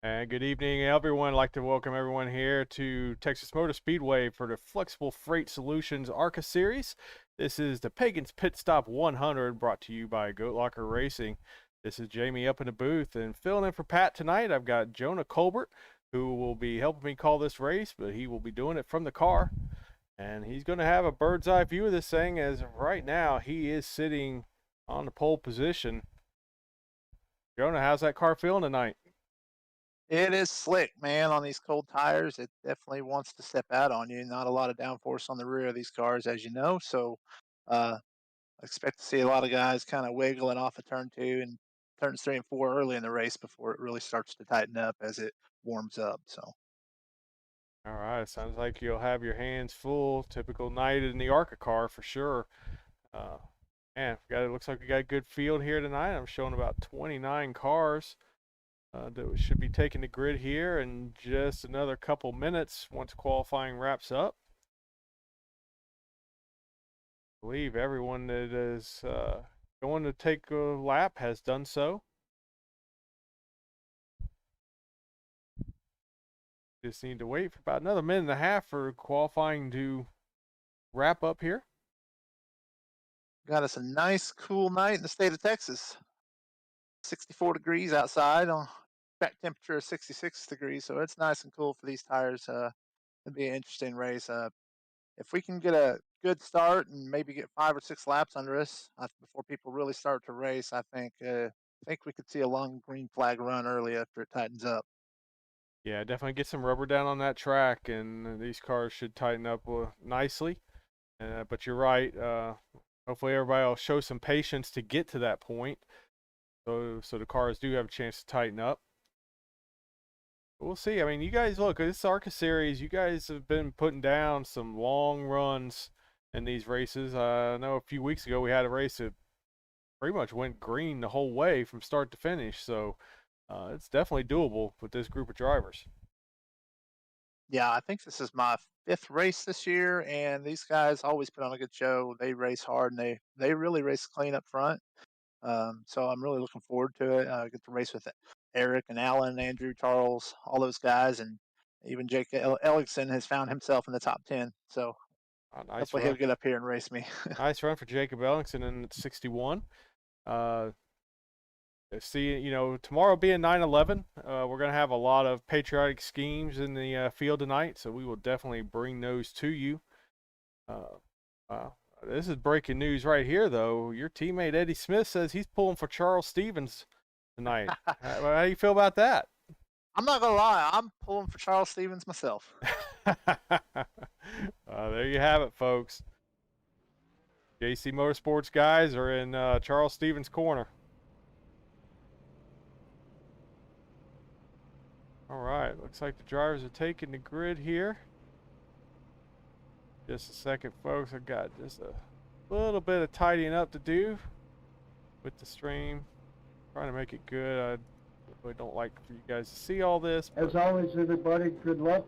And good evening, everyone. I'd like to welcome everyone here to Texas Motor Speedway for the Flexible Freight Solutions ARCA series. This is the Paegan's Pit Stop 100, brought to you by Goat Locker Racing. This is Jamie up in the booth, and filling in for Pat tonight, I've got Jonah Colbert, who will be helping me call this race, but he will be doing it from the car. And he's going to have a bird's eye view of this thing, as of right now, he is sitting on the pole position. Jonah, how's that car feeling tonight? It is slick, man, on these cold tires. It definitely wants to step out on you. Not a lot of downforce on the rear of these cars, as you know. So, I expect to see a lot of guys kind of wiggling off of turn two and turns three and four early in the race before it really starts to tighten up as it warms up. So, All right, sounds like you'll have your hands full. Typical night in the ARCA car for sure. Uh, Man, it looks like we got a good field here tonight. I'm showing about 29 cars that should be taking the grid here in just another couple minutes once qualifying wraps up. I believe everyone that is going to take a lap has done so. Just need to wait for about another minute and a half for qualifying to wrap up here. got us a nice, cool night in the state of Texas. 64 degrees outside on track temperature of 66 degrees. So, it's nice and cool for these tires. It'd be an interesting race. If we can get a good start and maybe get 5 or 6 laps under us before people really start to race, I think we could see a long green flag run early after it tightens up. Yeah, definitely get some rubber down on that track, and these cars should tighten up nicely. But you're right. Hopefully, everybody will show some patience to get to that point, so the cars do have a chance to tighten up. But we'll see. I mean, you guys look, this ARCA series. You guys have been putting down some long runs in these races. I know a few weeks ago we had a race that pretty much went green the whole way from start to finish. So it's definitely doable with this group of drivers. Yeah, I think this is my fifth race this year, and these guys always put on a good show. They race hard and they really race clean up front. So I'm really looking forward to it. I get to race with Eric and Alan, Andrew, Charles, all those guys, and even Jake Ellickson has found himself in the top 10. So Nice hopefully he'll run. get up here and race me. Nice run for Jacob Ellingson in 61. Uh, See, tomorrow being 9/11, we're going to have a lot of patriotic schemes in the field tonight, so we will definitely bring those to you. Uh, this is breaking news right here, though. Your teammate Eddie Smith says he's pulling for Charles Stevens tonight. How do you feel about that? I'm not gonna lie, I'm pulling for Charles Stevens myself. There you have it, folks. JC Motorsports guys are in Charles Stevens' corner. All right, looks like the drivers are taking the grid here. Just a second, folks. I've got just a little bit of tidying up to do with the stream. Trying to make it good. I really don't like for you guys to see all this. As always, everybody, good luck.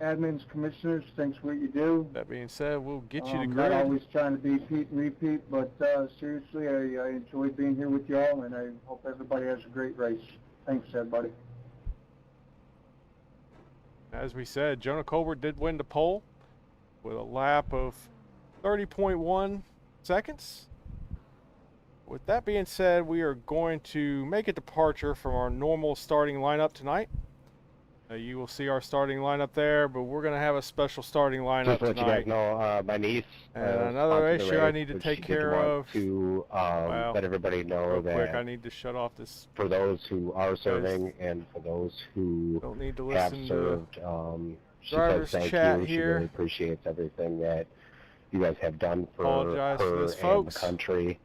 Admins, commissioners, thanks for what you do. That being said, we'll get you the Not grid. always trying to be repeat and repeat, but seriously, I enjoy being here with y'all, and I hope everybody has a great race. Thanks, everybody. As we said, Jonah Colbert did win the pole with a lap of 30.1 seconds. With that being said, we are going to make a departure from our normal starting lineup tonight. You will see our starting lineup there, but we're going to have a special starting lineup Just to let tonight. you guys know, my niece. And another issue I need to take care of. To let everybody know real that quick, I need to shut off this. for those who are serving and for those who Don't need to have listen served, to she driver's says thank chat you. She here. really appreciates everything that you guys have done for Apologize for her this, and folks. the country.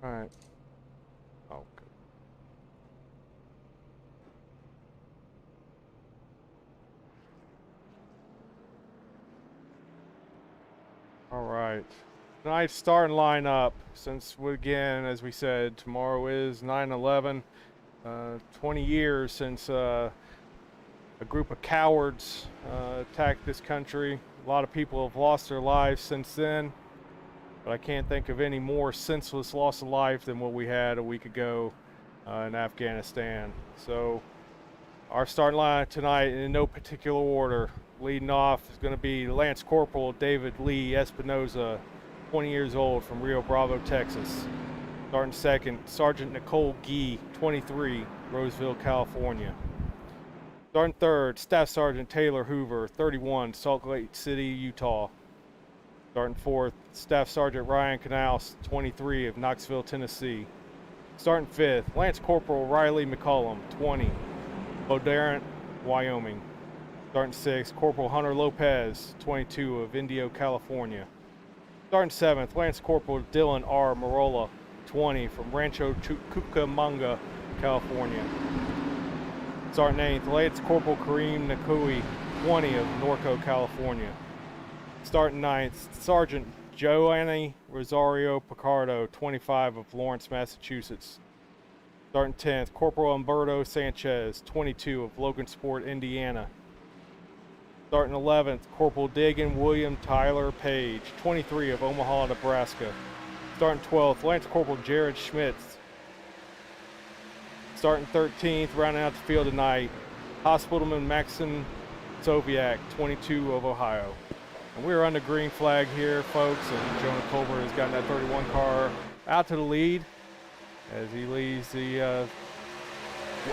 All right. Oh, good. All right. Tonight's starting lineup, since again, as we said, tomorrow is 9/11. 20 years since a group of cowards attacked this country. A lot of people have lost their lives since then. but I can't think of any more senseless loss of life than what we had a week ago in Afghanistan. So our starting line tonight, in no particular order, leading off is going to be Lance Corporal David Lee Espinoza, 20 years old, from Rio Bravo, Texas. Starting second, Sergeant Nicole Gee, 23, Roseville, California. Starting third, Staff Sergeant Taylor Hoover, 31, Salt Lake City, Utah. Starting fourth, Staff Sergeant Ryan Canals, 23, of Knoxville, Tennessee. Starting fifth, Lance Corporal Riley McCollum, 20, Bowderant, Wyoming. Starting sixth, Corporal Hunter Lopez, 22, of Indio, California. Starting seventh, Lance Corporal Dylan R. Marola, 20, from Rancho Cucamonga, California. Starting eighth, Lance Corporal Kareem Nakui, 20, of Norco, California. Starting ninth, Sergeant Joanny Rosario Picardo, 25, of Lawrence, Massachusetts. Starting 10th, Corporal Umberto Sanchez, 22, of Logansport, Indiana. Starting 11th, Corporal Dagan William Tyler Page, 23, of Omaha, Nebraska. Starting 12th, Lance Corporal Jared Schmitz. Starting 13th, rounding out the field tonight, Hospitalman Maxim Soviak, 22, of Ohio. And we're under green flag here, folks, and Jonah Colbert has gotten that 31 car out to the lead as he leads the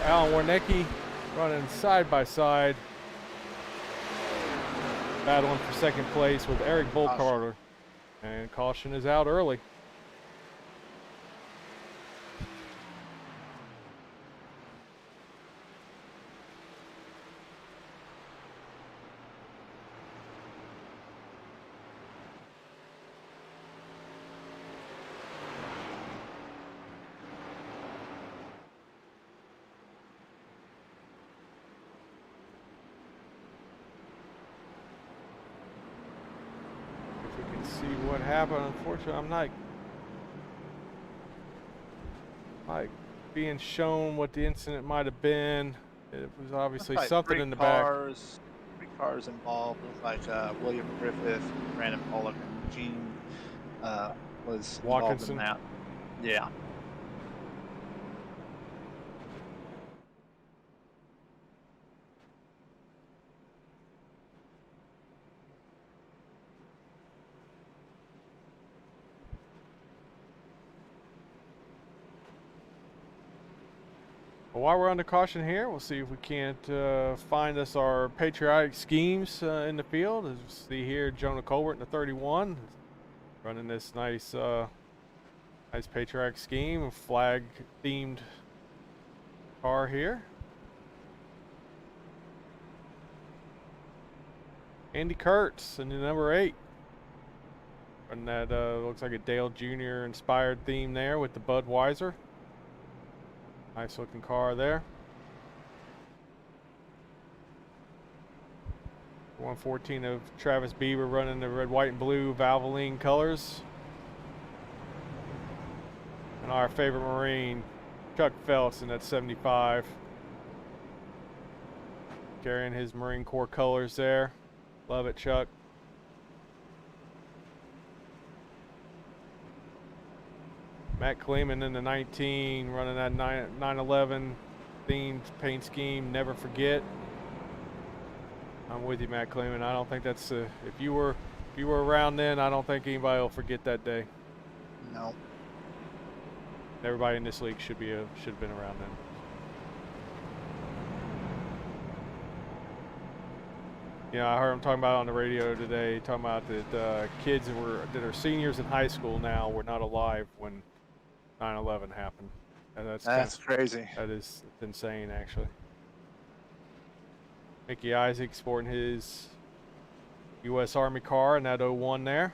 Alan Warnecki running side by side, battling for second place with Eric Bullcarter. And caution is out early. See what happened. Unfortunately, I'm not being shown what the incident might have been. It was obviously Like something in the back. Three cars involved. It was like William Griffith, Brandon Pollock, and Gene was involved Watkinson. in that. Yeah. Well, while we're under caution here, we'll see if we can't find us our patriotic schemes in the field. As you see here, Jonah Colbert in the 31, running this nice patriotic scheme, flag-themed car here. Andy Kurtz in the number 8. And that looks like a Dale Jr. inspired theme there with the Budweiser. Nice looking car there. 114 of Travis Bieber running the red, white, and blue Valvoline colors. And our favorite Marine, Chuck Phelps, in that 75. Carrying his Marine Corps colors there. Love it, Chuck. Matt Kleeman in the 19, running that 911 themed paint scheme. Never forget. I'm with you, Matt Kleeman. I don't think that's if you were around then, I don't think anybody will forget that day. No. Everybody in this league should have been around then. Yeah, I heard him talking about it on the radio today, talking about that kids that are seniors in high school now were not alive when 9/11 happened. And That's crazy. That is insane, actually. Mickey Isaac sporting his U.S. Army car in that 01 there.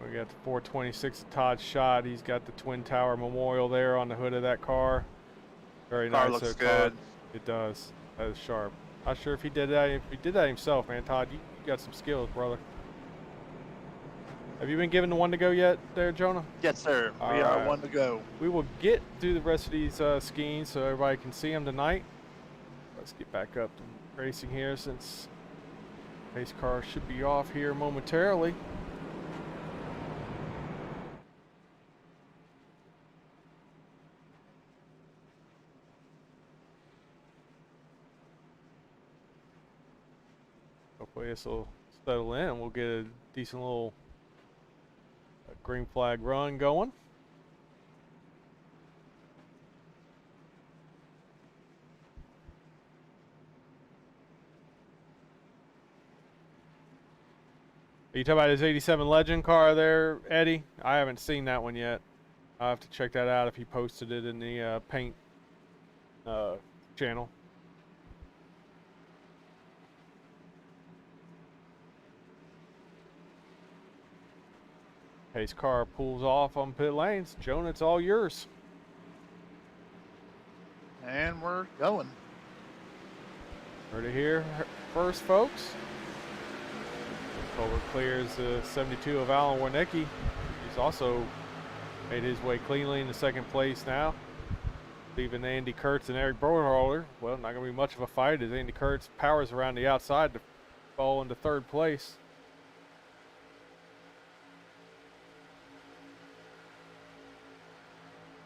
We got the 426 of Todd Schott. He's got the Twin Tower Memorial there on the hood of that car. Very Car nice. looks Todd. good. It does. That is sharp. Not sure if he did that. If he did that himself, man, Todd, you got some skills, brother. Have you been given the one to go yet there, Jonah? Yes, sir. All We are right. one to go. We will get through the rest of these schemes so everybody can see them tonight. Let's get back up to racing here since Pace car should be off here momentarily. Hopefully this will settle in and we'll get a decent little green flag run going. Are you talking about his 87 Legend car there, Eddie? I haven't seen that one yet. I'll have to check that out if he posted it in the paint channel. Pace car pulls off on pit lanes. Jonah, it's all yours. And we're going. Heard it here first, folks. Culver clears the 72 of Alan Warnecki. He's also made his way cleanly into second place now, leaving Andy Kurtz and Eric Broderholder. Well, not going to be much of a fight as Andy Kurtz powers around the outside to fall into third place.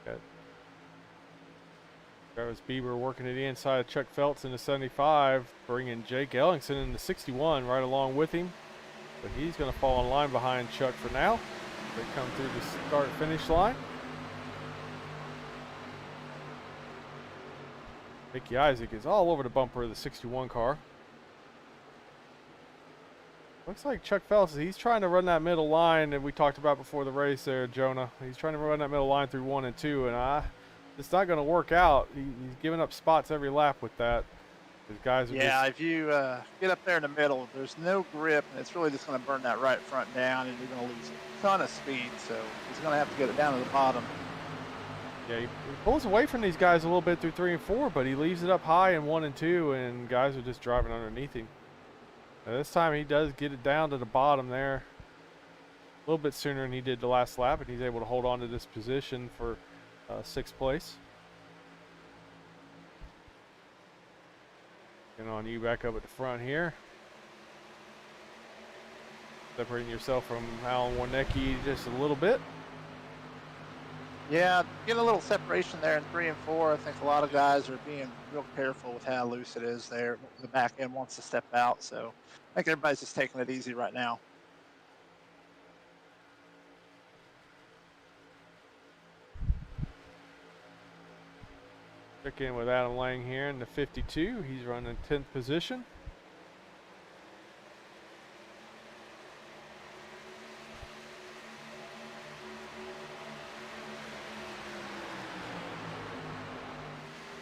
Got Travis Bieber working at the inside of Chuck Feltz in the 75, bringing Jake Ellingson in the 61 right along with him. But he's going to fall in line behind Chuck for now. They come through the start-finish line. Mickey Isaac is all over the bumper of the 61 car. Looks like Chuck Phelps, he's trying to run that middle line that we talked about before the race there, Jonah. He's trying to run that middle line through 1 and 2, and it's not going to work out. He's giving up spots every lap with that. These guys are If you get up there in the middle, there's no grip, and it's really just going to burn that right front down, and you're going to lose a ton of speed. So he's going to have to get it down to the bottom. Yeah, he pulls away from these guys a little bit through 3 and 4, but he leaves it up high in 1 and 2, and guys are just driving underneath him. Now this time he does get it down to the bottom there a little bit sooner than he did the last lap, and he's able to hold on to this position for 6th place. Getting on you back up at the front here. Separating yourself from Alan Warnecki just a little bit. Yeah, get a little separation there in 3 and 4. I think a lot of guys are being real careful with how loose it is there. The back end wants to step out, so I think everybody's just taking it easy right now. Check in with Adam Lang here in the 52. He's running 10th position.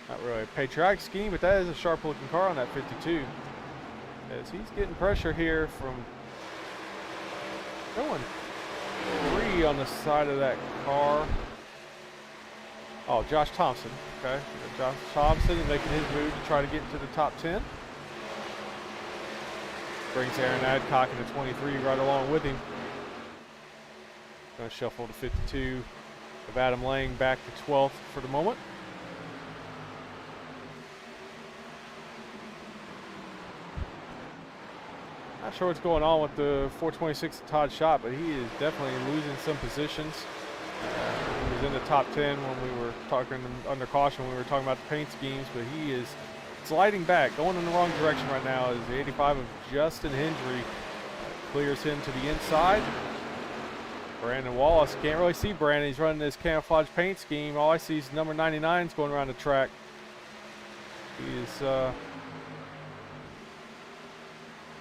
Not really a patriotic scheme, but that is a sharp looking car on that 52. As he's getting pressure here from going 3 on the side of that car. Oh, Josh Thompson. Okay. Josh Thompson is making his move to try to get into the top 10. Brings Aaron Adcock into 23 right along with him. Going to shuffle to 52 of Adam Lang back to 12th for the moment. Not sure what's going on with the 426 of Todd Schott, but he is definitely losing some positions. He was in the top 10 when we were talking under caution when we were talking about the paint schemes, but he is sliding back, going in the wrong direction right now as the 85 of Justin Hendry clears him to the inside. Brandon Wallace, can't really see Brandon. He's running this camouflage paint scheme. All I see is number 99's going around the track. He is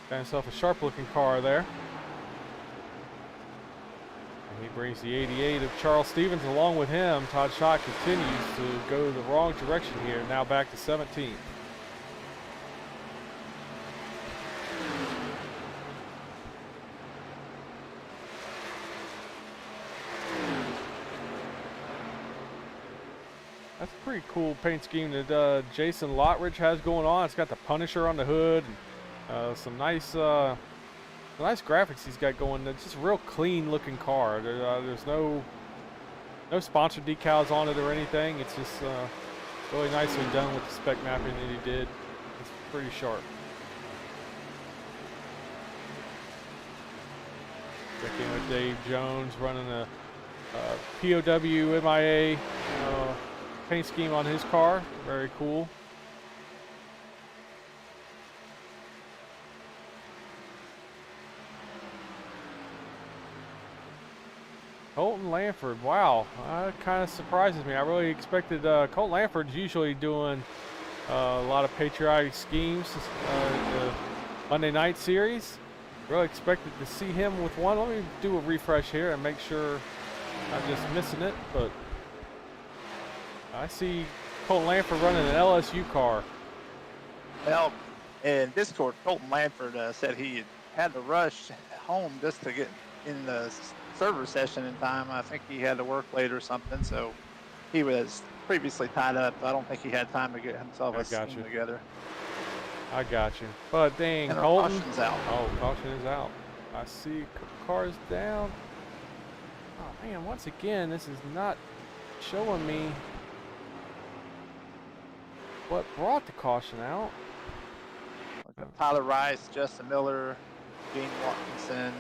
got himself a sharp looking car there. He brings the 88 of Charles Stevens along with him. Todd Schott continues to go the wrong direction here, now back to 17th. That's a pretty cool paint scheme that Jason Lottridge has going on. It's got the Punisher on the hood, and some nice graphics he's got going. It's just a real clean looking car. There's no sponsored decals on it or anything. It's just really nicely done with the spec mapping that he did. It's pretty sharp. Check in with Dave Jones running a POW MIA paint scheme on his car. Very cool. Colton Lanford, wow, that kind of surprises me. I really expected Colton Lanford's usually doing a lot of patriotic schemes the Monday night series. Really expected to see him with one. Let me do a refresh here and make sure I'm just missing it, but I see Colton Lanford running an LSU car. Well, in Discord, Colton Lanford said he had to rush home just to get in the server session in time. I think he had to work late or something, so he was previously tied up. I don't think he had time to get himself a scheme together. I got you. But dang, and Colton. Caution's out. Oh, caution is out. I see cars down. Oh man, once again, this is not showing me what brought the caution out. Tyler Rice, Justin Miller, Gene Watkinson,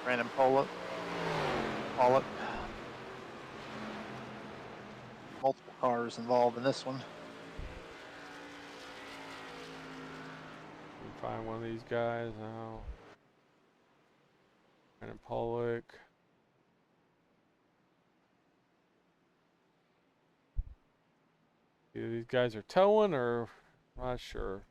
Brandon Pollock. Multiple cars involved in this one. Find one of these guys now. Brandon Pollock. Either these guys are towing or I'm not sure.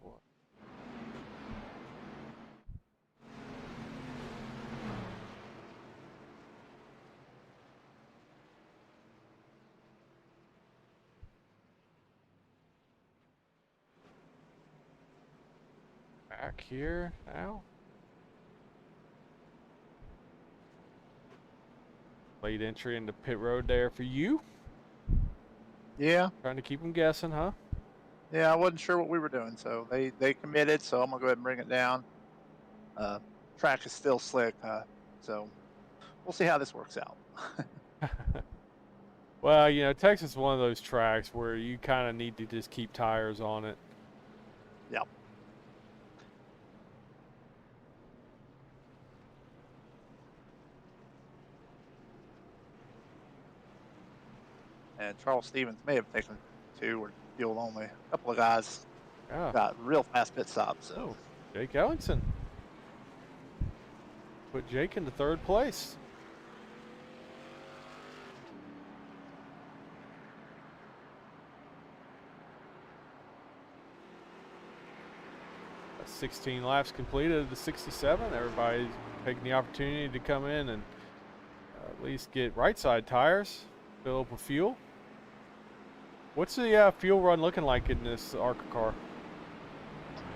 Back here now. Late entry into pit road there for you. Yeah. Trying to keep them guessing, huh? Yeah, I wasn't sure what we were doing, so they committed, so I'm gonna go ahead and bring it down. Track is still slick, so we'll see how this works out. Well, you know, Texas is one of those tracks where you kind of need to just keep tires on it. Yep. And Charles Stevens may have taken 2 or fuel only. A couple of guys got real fast pit stops. So. Jake Ellingson. Put Jake into 3rd place. That's 16 laps completed of the 67. Everybody's taking the opportunity to come in and at least get right side tires, fill up with fuel. What's the fuel run looking like in this ARCA car?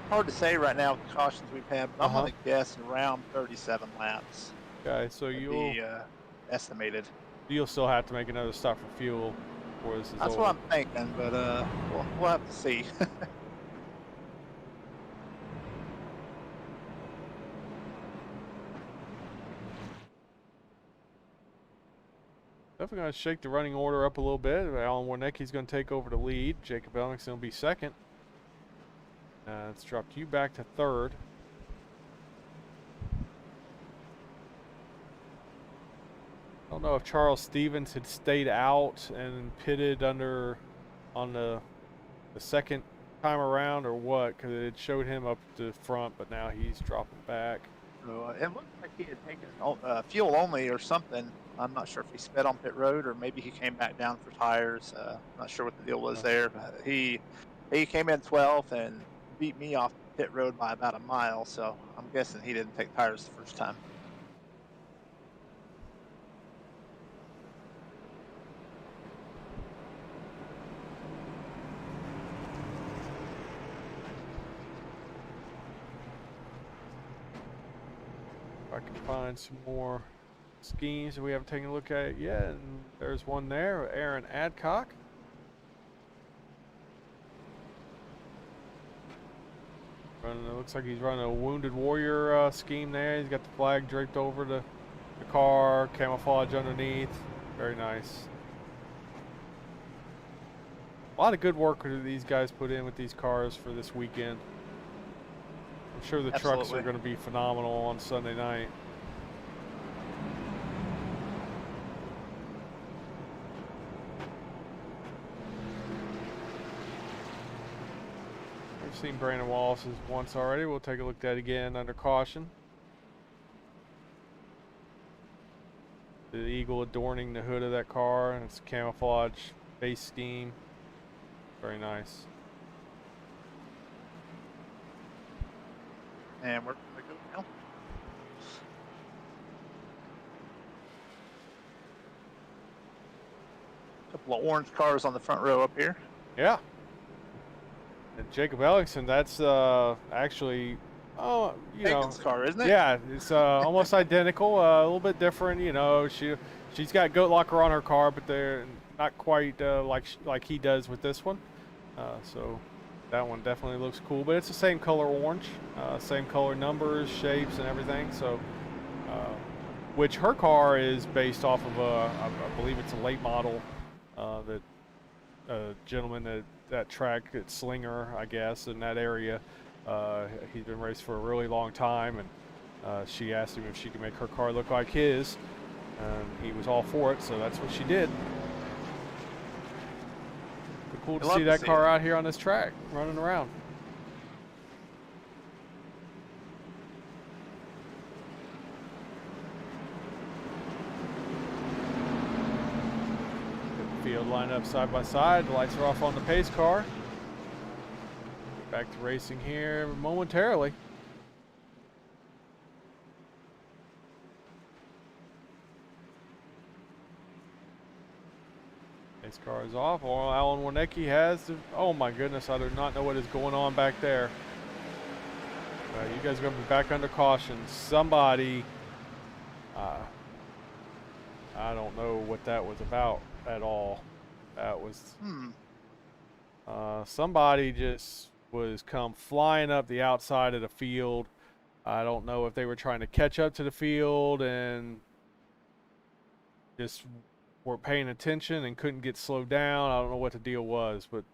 Hard to say right now with the cautions we've had, but I'm going to guess around 37 laps. Okay, so you'll be estimated. You'll still have to make another stop for fuel before this is That's over. what I'm thinking, but we'll have to see. Definitely going to shake the running order up a little bit. Alan Warnecki's going to take over the lead. Jacob Ellingson will be 2nd. It's dropped you back to 3rd. I don't know if Charles Stevens had stayed out and pitted on the 2nd time around or what, because it showed him up the front, but now he's dropping back. It looked like he had taken fuel only or something. I'm not sure if he sped on pit road or maybe he came back down for tires. Not sure what the deal was there. But he came in 12th and beat me off pit road by about a mile, so I'm guessing he didn't take tires the first time. I can find some more schemes that we haven't taken a look at yet, and there's one there, Aaron Adcock. It looks like he's running a Wounded Warrior scheme there. He's got the flag draped over the car, camouflage underneath. Very nice. A lot of good work that these guys put in with these cars for this weekend. I'm sure the trucks are going to be phenomenal on Sunday night. We've seen Brandon Wallace's once already. We'll take a look at that again under caution. The eagle adorning the hood of that car, and its camouflage base scheme. Very nice. And we're gonna go now. Couple of orange cars on the front row up here. Yeah. And Jacob Ellingson, that's actually, oh, you know, Paegan's car, isn't it? yeah, it's almost identical, a little bit different. You know, she's got goat locker on her car, but they're not quite like he does with this one. So that one definitely looks cool, but it's the same color orange, same color numbers, shapes, and everything. So, which her car is based off of I believe it's a late model that a gentleman that track at Slinger, I guess, in that area. He's been raced for a really long time, and she asked him if she could make her car look like his, and he was all for it, so that's what she did. But cool to see that car out here on this track, running around. Field line up side by side. The lights are off on the pace car. Back to racing here momentarily. Pace car is off. Well, Alan Warnecki has the, oh my goodness, I do not know what is going on back there. You guys are going to be back under caution. Somebody, I don't know what that was about at all. That was somebody just was come flying up the outside of the field. I don't know if they were trying to catch up to the field and just weren't paying attention and couldn't get slowed down. I don't know what the deal was, but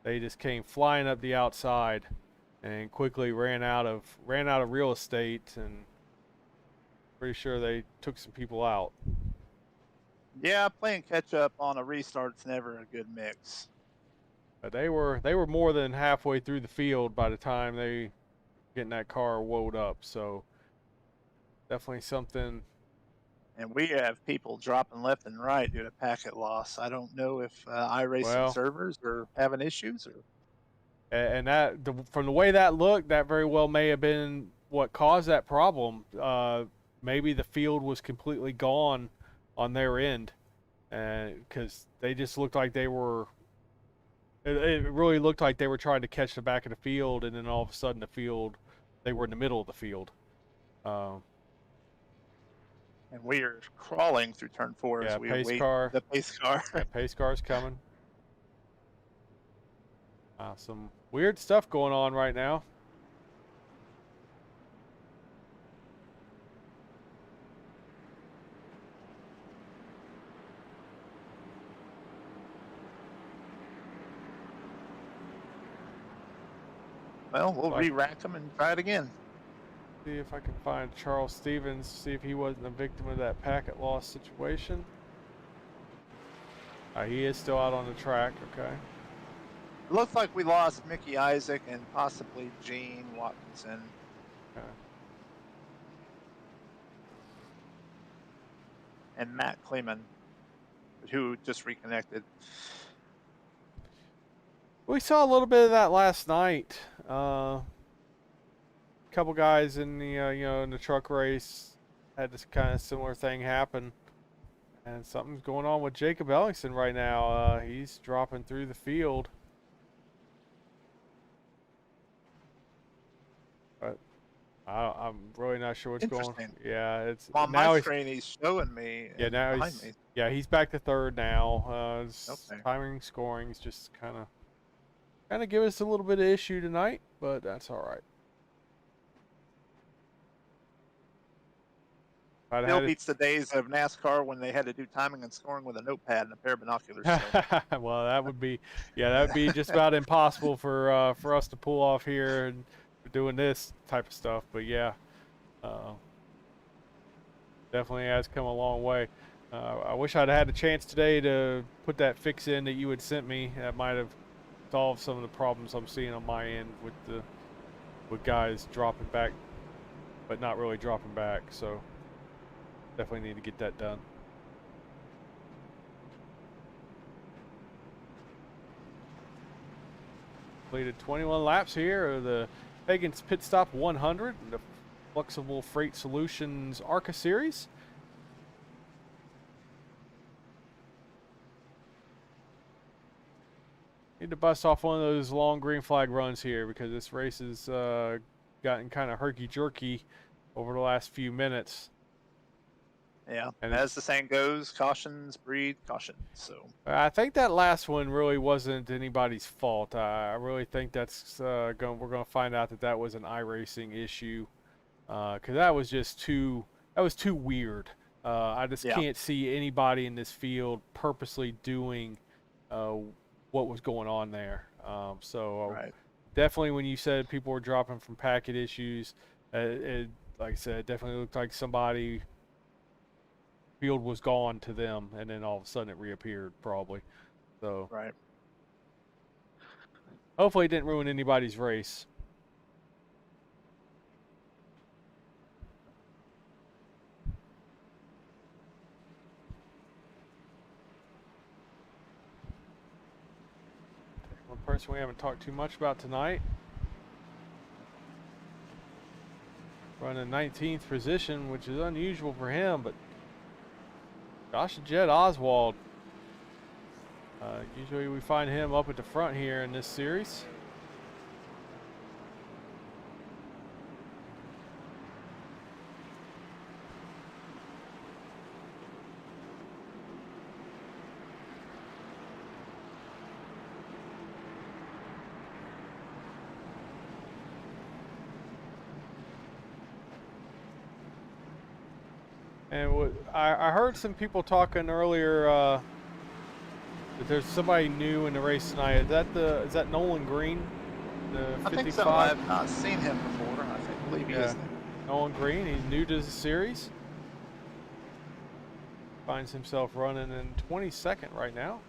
they just came flying up the outside and quickly ran out of real estate, and pretty sure they took some people out. Yeah, playing catch up on a restart's never a good mix. But they were more than halfway through the field by the time they getting that car woed up. So definitely something. And we have people dropping left and right due to packet loss. I don't know if iRacing servers are having issues, or. And that from the way that looked, that very well may have been what caused that problem. Maybe the field was completely gone on their end, and because they just looked like they were. It really looked like they were trying to catch the back of the field, and then all of a sudden they were in the middle of the field. And we are crawling through turn 4 as we await the pace car. Yeah, pace car's coming. Some weird stuff going on right now. Well, we'll re-rack them and try it again. See if I can find Charles Stevens, see if he wasn't a victim of that packet loss situation. He is still out on the track, okay. It looks like we lost Mickey Isaac and possibly Gene Watkinson. Okay. And Matt Kleeman, who just reconnected. We saw a little bit of that last night. Couple guys in the in the truck race had this kind of similar thing happen, and something's going on with Jacob Ellingson right now. He's dropping through the field, but I'm really not sure what's going on. Yeah, it's on now my screen. He's showing me. Yeah, now behind me. Yeah, he's back to third now. Okay. Timing, scoring is just kind of give us a little bit of issue tonight, but that's all right. Still beats the days of NASCAR when they had to do timing and scoring with a notepad and a pair of binoculars. So. Well, that would be just about impossible for us to pull off here and doing this type of stuff. But yeah, definitely has come a long way. I wish I'd had a chance today to put that fix in that you had sent me. That might have solve some of the problems I'm seeing on my end with guys dropping back, but not really dropping back. So definitely need to get that done. Completed 21 laps here of the Paegan's Pit Stop 100, the Flexible Freight Solutions ARCA series. Need to bust off one of those long green flag runs here because this race has gotten kind of herky-jerky over the last few minutes. Yeah, And as the saying goes, cautions breed caution. So I think that last one really wasn't anybody's fault. I really think that's we're going to find out that was an iRacing issue, because that was too weird. I just can't see anybody in this field purposely doing what was going on there. right. Definitely when you said people were dropping from packet issues, like I said, it definitely looked like somebody field was gone to them, and then all of a sudden it reappeared probably. So Right. hopefully it didn't ruin anybody's race. One person we haven't talked too much about tonight, running 19th position, which is unusual for him, but Josh Jet Oswald. Usually we find him up at the front here in this series. And I heard some people talking earlier that there's somebody new in the race tonight. Is that Nolan Green, the 55? I think so. I've not seen him before. I believe he is new. Nolan Green, he's new to the series. Finds himself running in 22nd right now.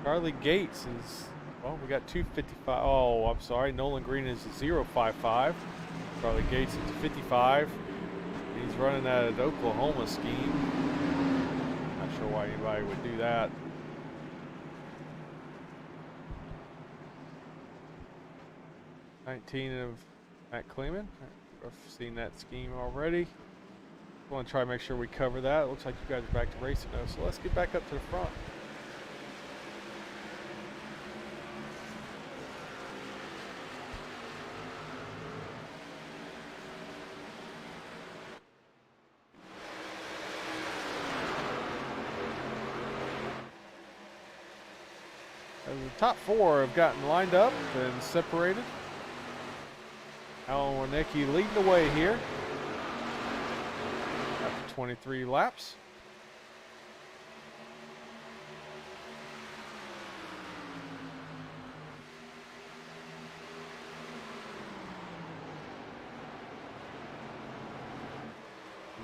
Charlie Gates is, well, we got 255. Oh, I'm sorry. Nolan Green is a 055. Charlie Gates is 55. He's running that at Oklahoma scheme. Not sure why anybody would do that. '19 of Matt Kleeman. I've seen that scheme already. I want to try to make sure we cover that. It looks like you guys are back to racing though, so let's get back up to the front. The top four have gotten lined up and separated. Alan Warnecki leading the way here after 23 laps.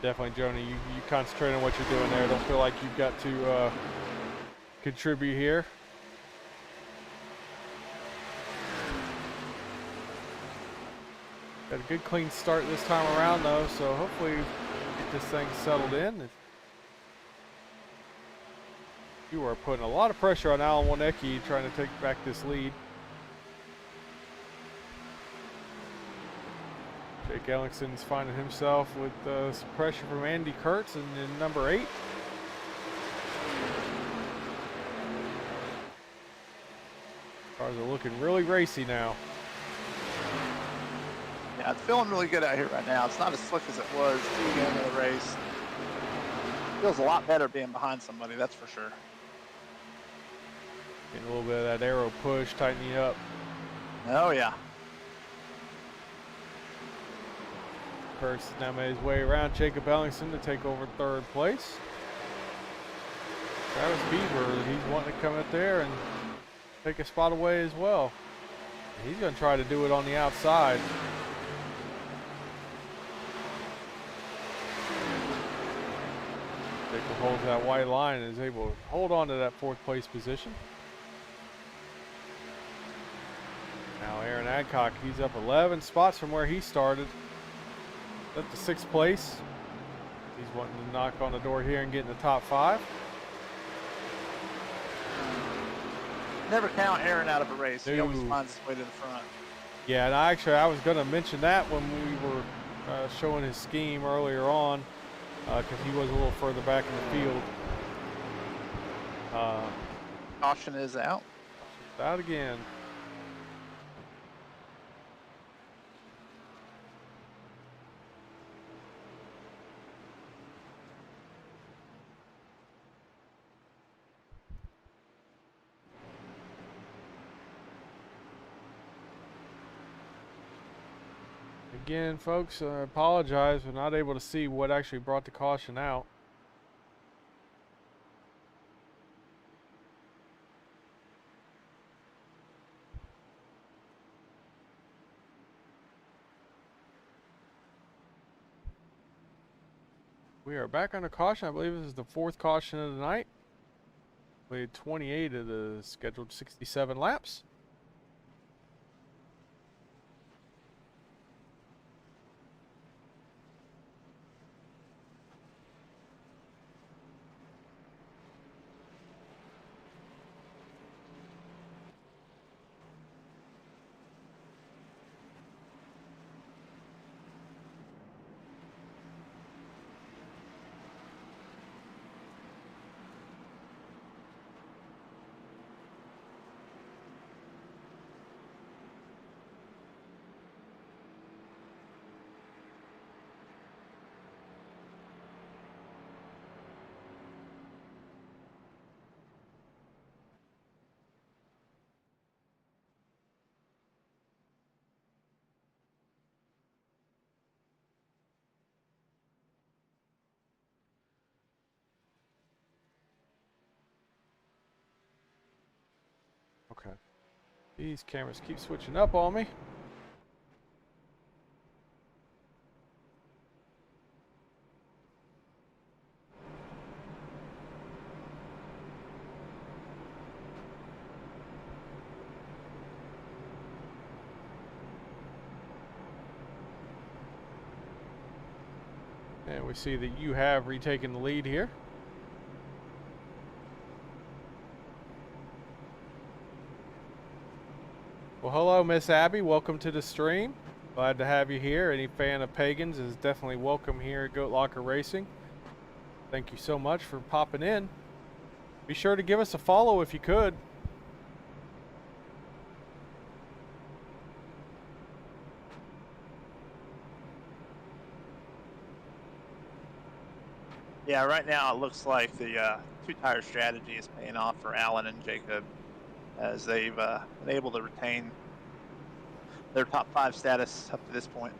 Definitely, Joni, you concentrate on what you're doing there. Don't feel like you've got to contribute here. Got a good clean start this time around though, so hopefully get this thing settled in. You are putting a lot of pressure on Alan Warnecki trying to take back this lead. Jake Ellingson's finding himself with some pressure from Andy Kurtz in number 8. Cars are looking really racy now. Yeah, it's feeling really good out here right now. It's not as slick as it was at the beginning of the race. Feels a lot better being behind somebody, that's for sure. Getting a little bit of that aero push, tightening up. Oh yeah. Kurtz now made his way around Jacob Ellingson to take over 3rd place. Travis Beaver, he's wanting to come up there and take a spot away as well. He's going to try to do it on the outside. Jacob holds that white line and is able to hold on to that 4th place position. Now Aaron Adcock, he's up 11 spots from where he started. Up to 6th place. He's wanting to knock on the door here and get in the top 5. Never count Aaron out of a race. He always No. finds his way to the front. Yeah, and I was going to mention that when we were showing his scheme earlier on, because he was a little further back in the field. Caution is out. Out again. Again, folks, I apologize. We're not able to see what actually brought the caution out. We are back on a caution. I believe this is the 4th caution of the night. Played 28 of the scheduled 67 laps. Okay. These cameras keep switching up on me. And we see that you have retaken the lead here. Well, hello, Miss Abby. Welcome to the stream. Glad to have you here. Any fan of Paegan's is definitely welcome here at Goat Locker Racing. Thank you so much for popping in. Be sure to give us a follow if you could. Yeah, right now it looks like the 2-tire strategy is paying off for Alan and Jacob, as they've been able to retain their top 5 status up to this point.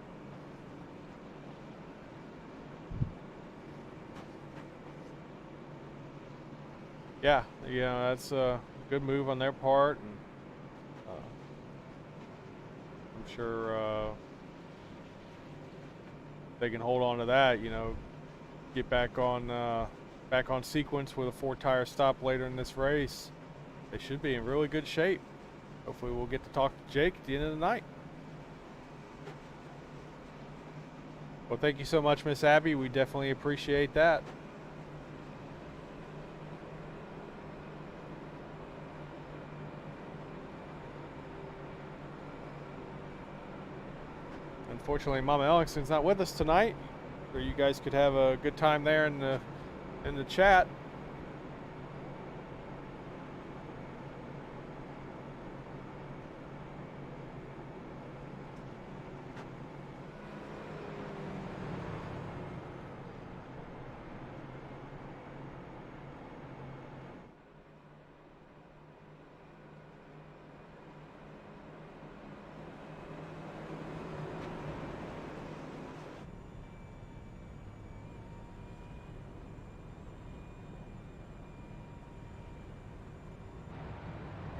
Yeah, that's a good move on their part, and I'm sure they can hold on to that. Get back on sequence with a 4-tire stop later in this race. They should be in really good shape. Hopefully we'll get to talk to Jake at the end of the night. Well, thank you so much, Miss Abby. We definitely appreciate that. Unfortunately, Mama Ellingson's not with us tonight. Or you guys could have a good time there in the chat.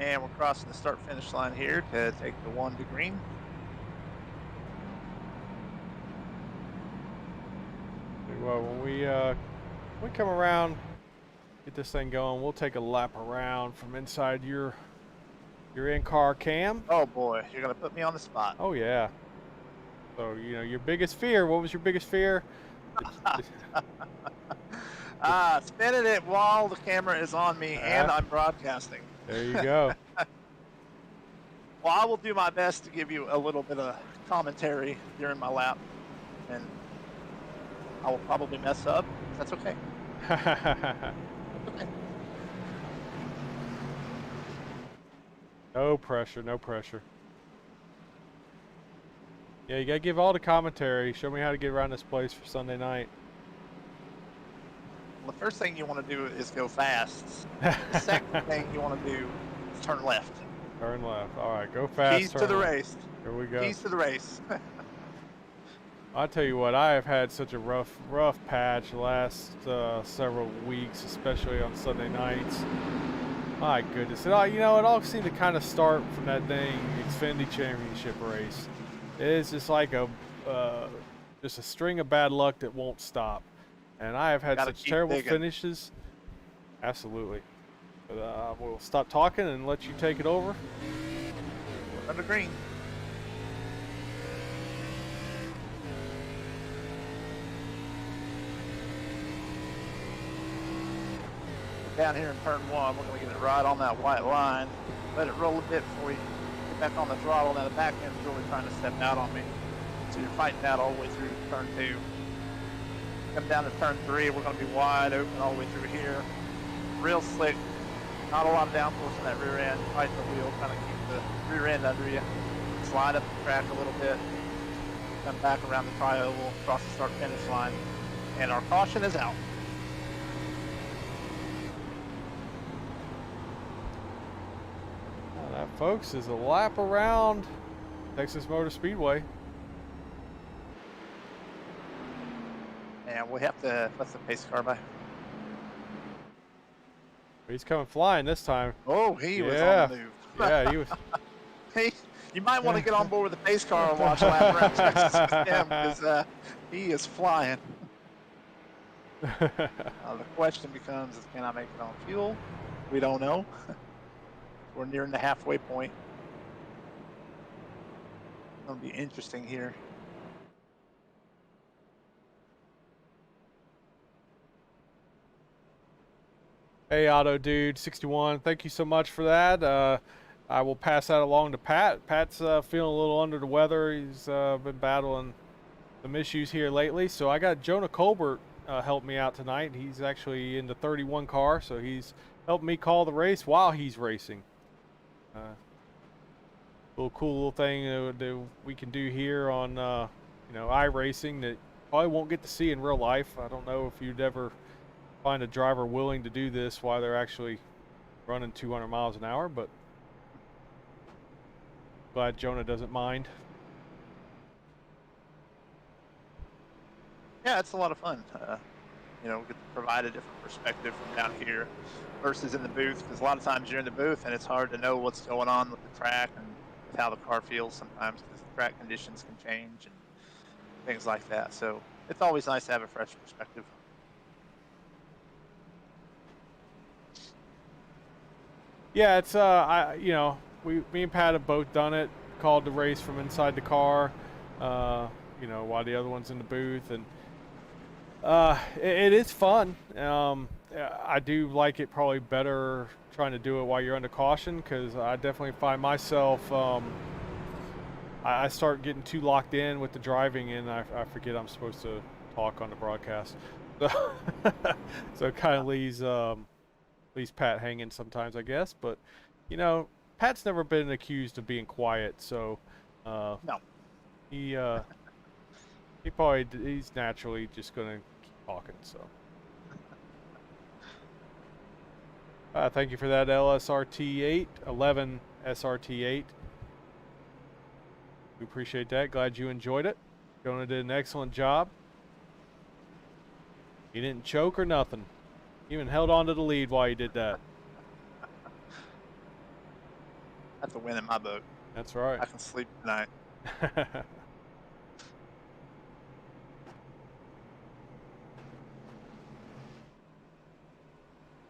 And we're crossing the start finish line here to take the 1 to green. Well, when we come around, get this thing going, we'll take a lap around from inside your in-car cam. Oh boy, you're gonna put me on the spot. Oh yeah. So your biggest fear. What was your biggest fear? Spinning it while the camera is on me and I'm broadcasting. There you go. Well, I will do my best to give you a little bit of commentary during my lap, and I will probably mess up. That's okay. Okay. No pressure, no pressure. Yeah, you gotta give all the commentary. Show me how to get around this place for Sunday night. Well, the first thing you want to do is go fast. The second thing you want to do is turn left. Turn left. All right, go fast. Keys turn to the left. race. Here we go. Keys to the race. I'll tell you what, I have had such a rough patch the last several weeks, especially on Sunday nights. My goodness. It all seemed to kind of start from that dang Xfinity Championship race. It is just like just a string of bad luck that won't stop. And I have had such terrible finishes. Absolutely. But we'll stop talking and let you take it over. We're under green. Down here in turn 1, we're going to get it right on that white line. Let it roll a bit before we get back on the throttle. Now the back end's really trying to step out on me. So you're fighting that all the way through turn 2. Come down to turn 3, we're going to be wide open all the way through here. Real slick. Not a lot of downforce in that rear end. Fighting the wheel, trying to keep the rear end under you. Slide up the track a little bit. Come back around the tri-oval, cross the start finish line. And our caution is out. That, folks, is a lap around Texas Motor Speedway. And we have to, what's the pace car by? He's coming flying this time. Oh, he was on the move. Yeah, he was. Hey, you might want to get on board with the pace car and watch a lap around Texas with him, because he is flying. The question becomes, can I make it on fuel? We don't know. We're nearing the halfway point. It'll be interesting here. Hey, Auto Dude 61, thank you so much for that. I will pass that along to Pat. Pat's feeling a little under the weather. He's been battling some issues here lately. So I got Jonah Colbert help me out tonight. He's actually in the 31 car, so he's helping me call the race while he's racing. Little cool little thing that we can do here on iRacing that you probably won't get to see in real life. I don't know if you'd ever find a driver willing to do this while they're actually running 200 miles an hour, but glad Jonah doesn't mind. Yeah, it's a lot of fun. We get to provide a different perspective from down here versus in the booth, because a lot of times you're in the booth and it's hard to know what's going on with the track and with how the car feels sometimes, because the track conditions can change and things like that. So it's always nice to have a fresh perspective. Yeah, it's me and Pat have both done it. Called the race from inside the car, while the other one's in the booth, and it is fun. I do like it probably better trying to do it while you're under caution, because I definitely find myself I start getting too locked in with the driving, and I forget I'm supposed to talk on the broadcast. So it kind of leaves Pat hanging sometimes, I guess. But Pat's never been accused of being quiet, so No. he's naturally just gonna keep talking. So thank you for that, LSRT8 11 SRT8. We appreciate that. Glad you enjoyed it. Jonah did an excellent job. He didn't choke or nothing. Even held on to the lead while he did that. That's a win in my book. That's right. I can sleep tonight.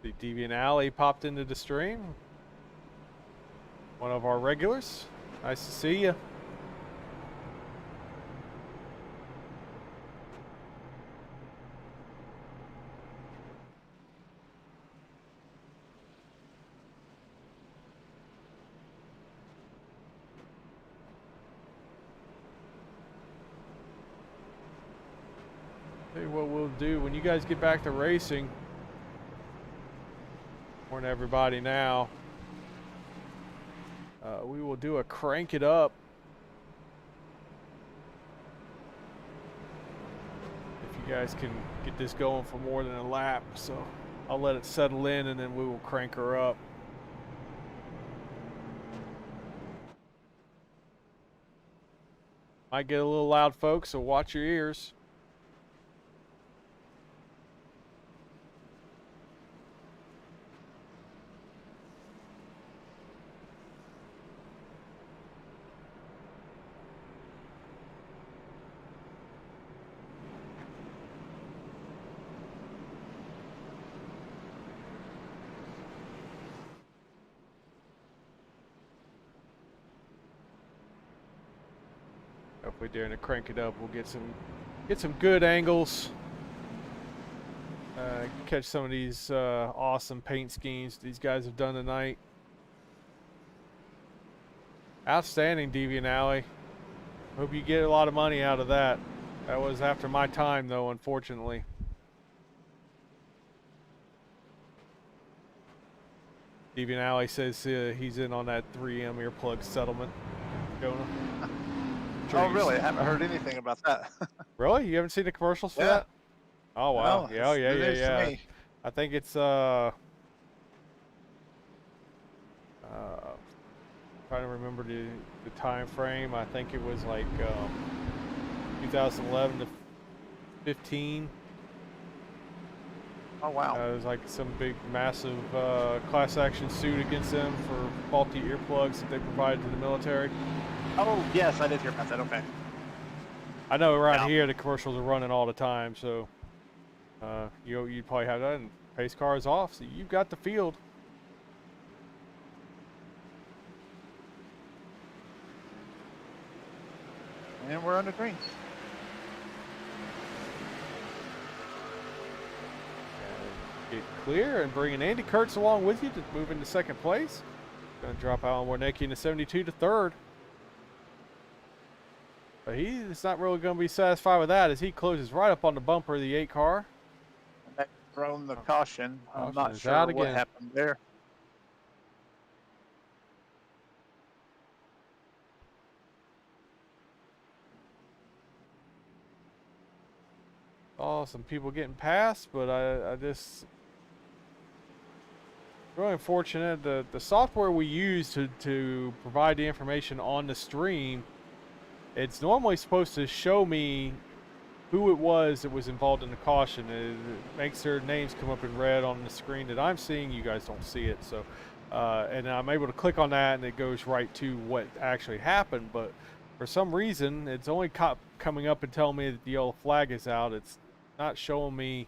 The Deviant Alley popped into the stream. One of our regulars. Nice to see you. Tell you what we'll do when you guys get back to racing. Warn everybody now. We will do a crank it up. If you guys can get this going for more than a lap, so I'll let it settle in and then we will crank her up. Might get a little loud, folks, so watch your ears. Hopefully during the crank it up we'll get some good angles. Catch some of these awesome paint schemes these guys have done tonight. Outstanding, Deviant Alley. Hope you get a lot of money out of that. That was after my time though, unfortunately. Deviant Alley says he's in on that 3M earplug settlement. Jonah. Oh, really? I haven't heard anything about that. Really? You haven't seen the commercials for Yeah. that? Oh wow. No, Yeah, it's yeah, new yeah, news to yeah. me. I think it's trying to remember the time frame. I think it was like 2011 to 15. Oh, wow. It was like some big, massive class action suit against them for faulty earplugs that they provided to the military. Oh, yes, I did hear about that. Okay. I know around Yeah. here the commercials are running all the time, so you probably have that. And pace car is off, so you've got the field. And we're under green. Get clear and bringing Andy Kurtz along with you to move into second place. Going to drop Alan Warnecki into 72 to third. But he's not really going to be satisfied with that as he closes right up on the bumper of the 8 car. And they've thrown the caution. I'm Caution not is sure out what again. happened there. Oh, some people getting past, but I just really unfortunate. The software we use to provide the information on the stream, it's normally supposed to show me who it was that was involved in the caution. It makes their names come up in red on the screen that I'm seeing. You guys don't see it, so and I'm able to click on that and it goes right to what actually happened. But for some reason, it's only coming up and telling me that the yellow flag is out. It's not showing me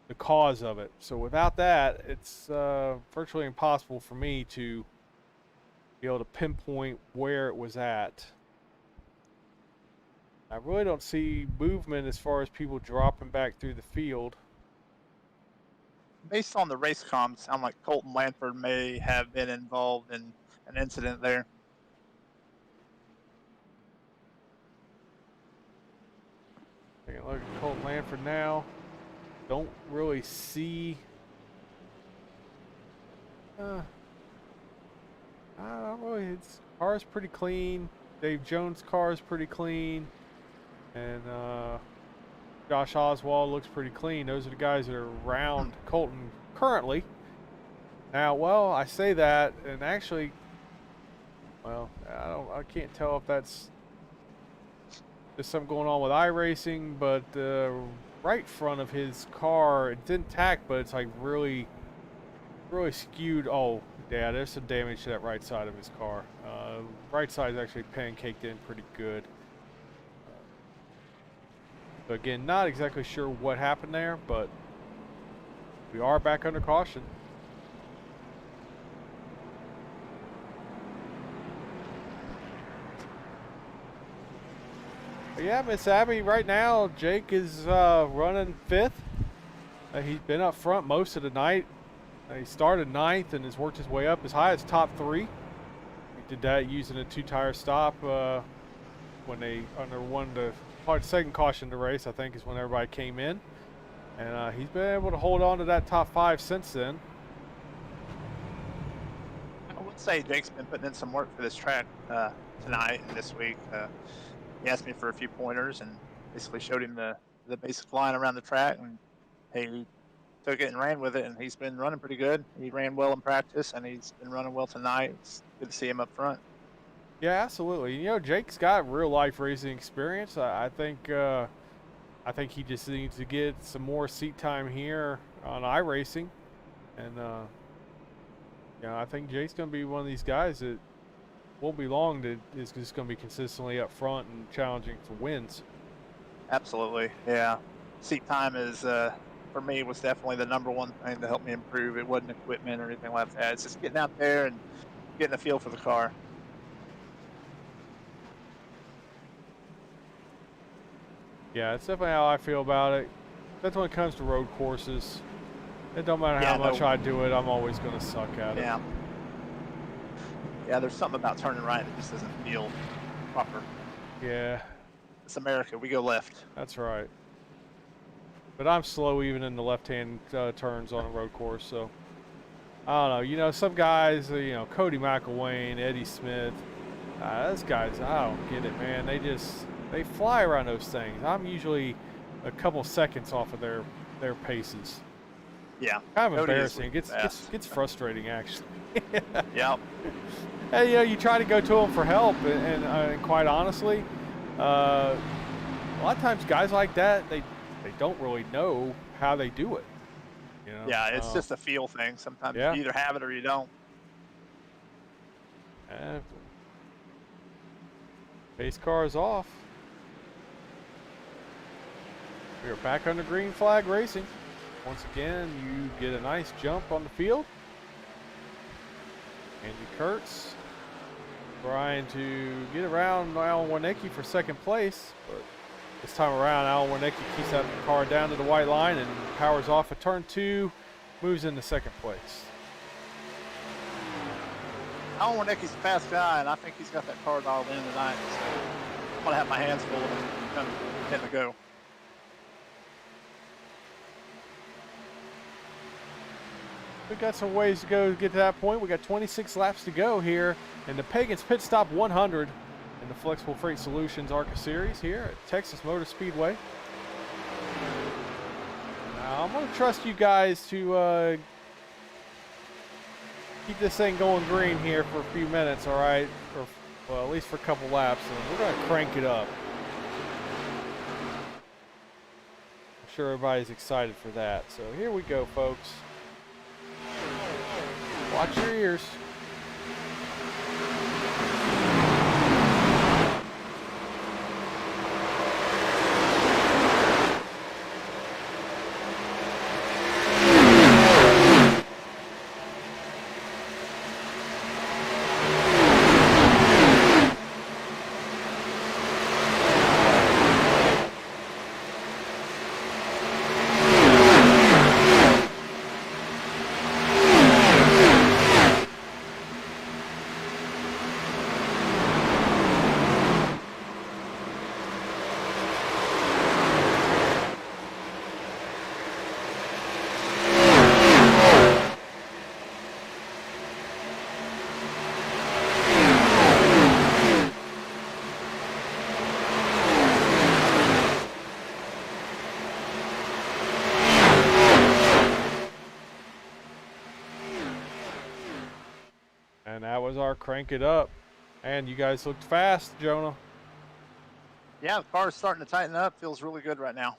the cause of it. So without that, it's virtually impossible for me to be able to pinpoint where it was at. I really don't see movement as far as people dropping back through the field. Based on the race comms, sound like Colton Lanford may have been involved in an incident there. Taking a look at Colton Lanford now. Don't really see. I don't really. His car's pretty clean. Dave Jones' car is pretty clean, and Josh Oswald looks pretty clean. Those are the guys that are around Colton currently. Now, well, I say that, and actually, well, I can't tell if that's there's something going on with iRacing, but right front of his car, it's intact, but it's like really skewed. Oh, Yeah, there's some damage to that right side of his car. Right side's actually pancaked in pretty good. So again, not exactly sure what happened there, but we are back under caution. But yeah, Miss Abby, right now, Jake is running 5th. He's been up front most of the night. He started 9th and has worked his way up as high as top 3. He did that using a 2-tire stop when they won the second caution to race, I think, is when everybody came in. And he's been able to hold on to that top 5 since then. I would say Jake's been putting in some work for this track tonight and this week. He asked me for a few pointers and basically showed him the basic line around the track, and he took it and ran with it, and he's been running pretty good. He ran well in practice, and he's been running well tonight. It's good to see him up front. Yeah, absolutely. You know, Jake's got real life racing experience. I think he just needs to get some more seat time here on iRacing, and I think Jake's going to be one of these guys that won't be long that is just going to be consistently up front and challenging for wins. Absolutely, yeah. Seat time is for me was definitely the #1 thing to help me improve. It wasn't equipment or anything like that. It's just getting out there and getting a feel for the car. Yeah, that's definitely how I feel about it. That's when it comes to road courses. It don't matter how much I do it, I'm always going to suck at it. Yeah. Yeah, there's something about turning right that just doesn't feel proper. Yeah. It's America. We go left. That's right. But I'm slow even in the left-hand turns on a road course, so I don't know. You know, some guys, Cody McElwain, Eddie Smith, those guys, I don't get it, man. They fly around those things. I'm usually a couple seconds off of their paces. Yeah. Kind of embarrassing. It gets frustrating, actually. Yep. Hey, you try to go to them for help, and quite honestly, a lot of times guys like that, they don't really know how they do it. You know? Yeah, it's just a feel thing. Sometimes you either have it or you don't. Pace car is off. We are back under green flag racing. Once again, you get a nice jump on the field. Andy Kurtz trying to get around Alan Warnecki for 2nd place, but this time around, Alan Warnecki keeps that car down to the white line and powers off at turn 2, moves into 2nd place. Alan Warnecki's a fast guy, and I think he's got that car dialed in tonight. So I'm gonna have my hands full of him and him to go. We got some ways to go to get to that point. We got 26 laps to go here in the Paegan's Pit Stop 100 in the Flexible Freight Solutions ARCA Series here at Texas Motor Speedway. Now, I'm going to trust you guys to keep this thing going green here for a few minutes, all right? Or, well, at least for a couple laps, and we're going to crank it up. I'm sure everybody's excited for that. So here we go, folks. Watch your ears. And that was our crank it up. And you guys looked fast, Jonah. Yeah, the car's starting to tighten up. Feels really good right now.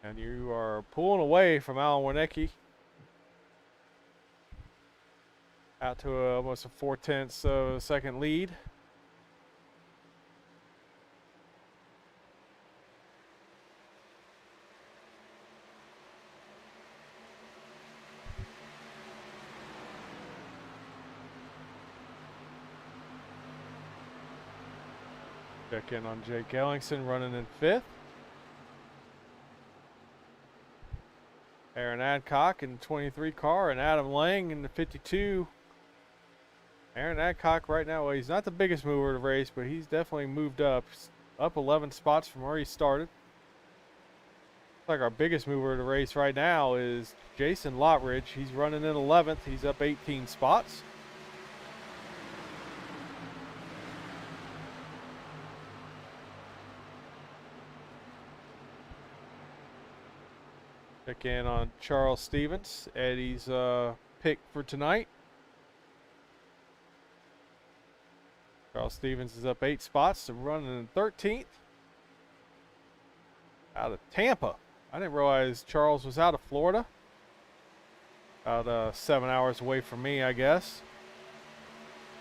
And you are pulling away from Alan Warnecki. Out to almost a 4/10 of a second lead. Check in on Jake Ellingson running in 5th. Aaron Adcock in the 23 car and Adam Lang in the 52. Aaron Adcock right now, well, he's not the biggest mover of the race, but he's definitely moved up. He's up 11 spots from where he started. Looks like our biggest mover of the race right now is Jason Lottridge. He's running in 11th. He's up 18 spots. Check in on Charles Stevens, Eddie's pick for tonight. Charles Stevens is up 8 spots to running in 13th. Out of Tampa. I didn't realize Charles was out of Florida. About 7 hours away from me, I guess.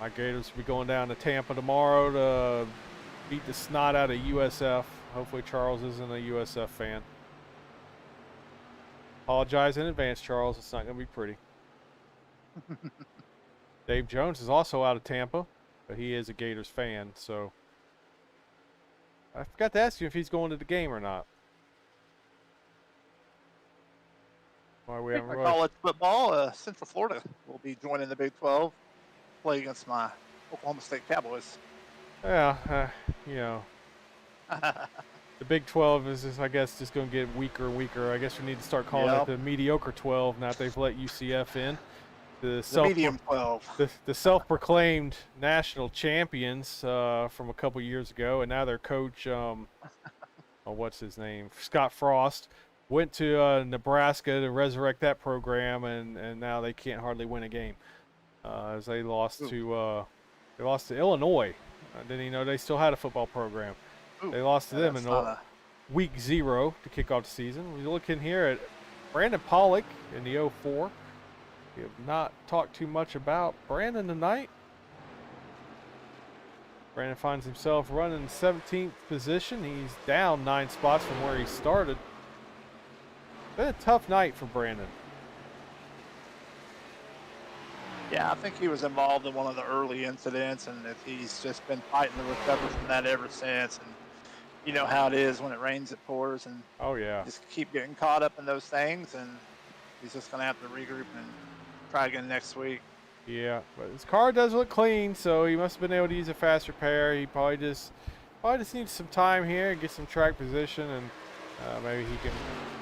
My Gators will be going down to Tampa tomorrow to beat the snot out of USF. Hopefully Charles isn't a USF fan. Apologize in advance, Charles. It's not going to be pretty. Dave Jones is also out of Tampa, but he is a Gators fan, so I forgot to ask you if he's going to the game or not. Why we haven't really... College football, Central Florida will be joining the Big 12, play against my Oklahoma State Cowboys. Yeah, you know, the Big 12 is just, I guess, just going to get weaker and weaker. I guess we need to start calling it the mediocre 12 now that they've let UCF in. The medium 12. The self-proclaimed national champions from a couple years ago, and now their coach, what's his name, Scott Frost, went to Nebraska to resurrect that program, and now they can't hardly win a game as they lost to Illinois. I didn't even know they still had a football program. They lost to them in week 0 to kick off the season. We're looking here at Brandon Pollock in the 04. We have not talked too much about Brandon tonight. Brandon finds himself running in 17th position. He's down 9 spots from where he started. Been a tough night for Brandon. Yeah, I think he was involved in one of the early incidents, and if he's just been fighting to recover from that ever since. And you know how it is when it rains, it pours, and just keep getting caught up in those things. And he's just going to have to regroup and try again next week. Yeah, but his car does look clean, so he must have been able to use a fast repair. He probably just needs some time here and get some track position, and maybe he can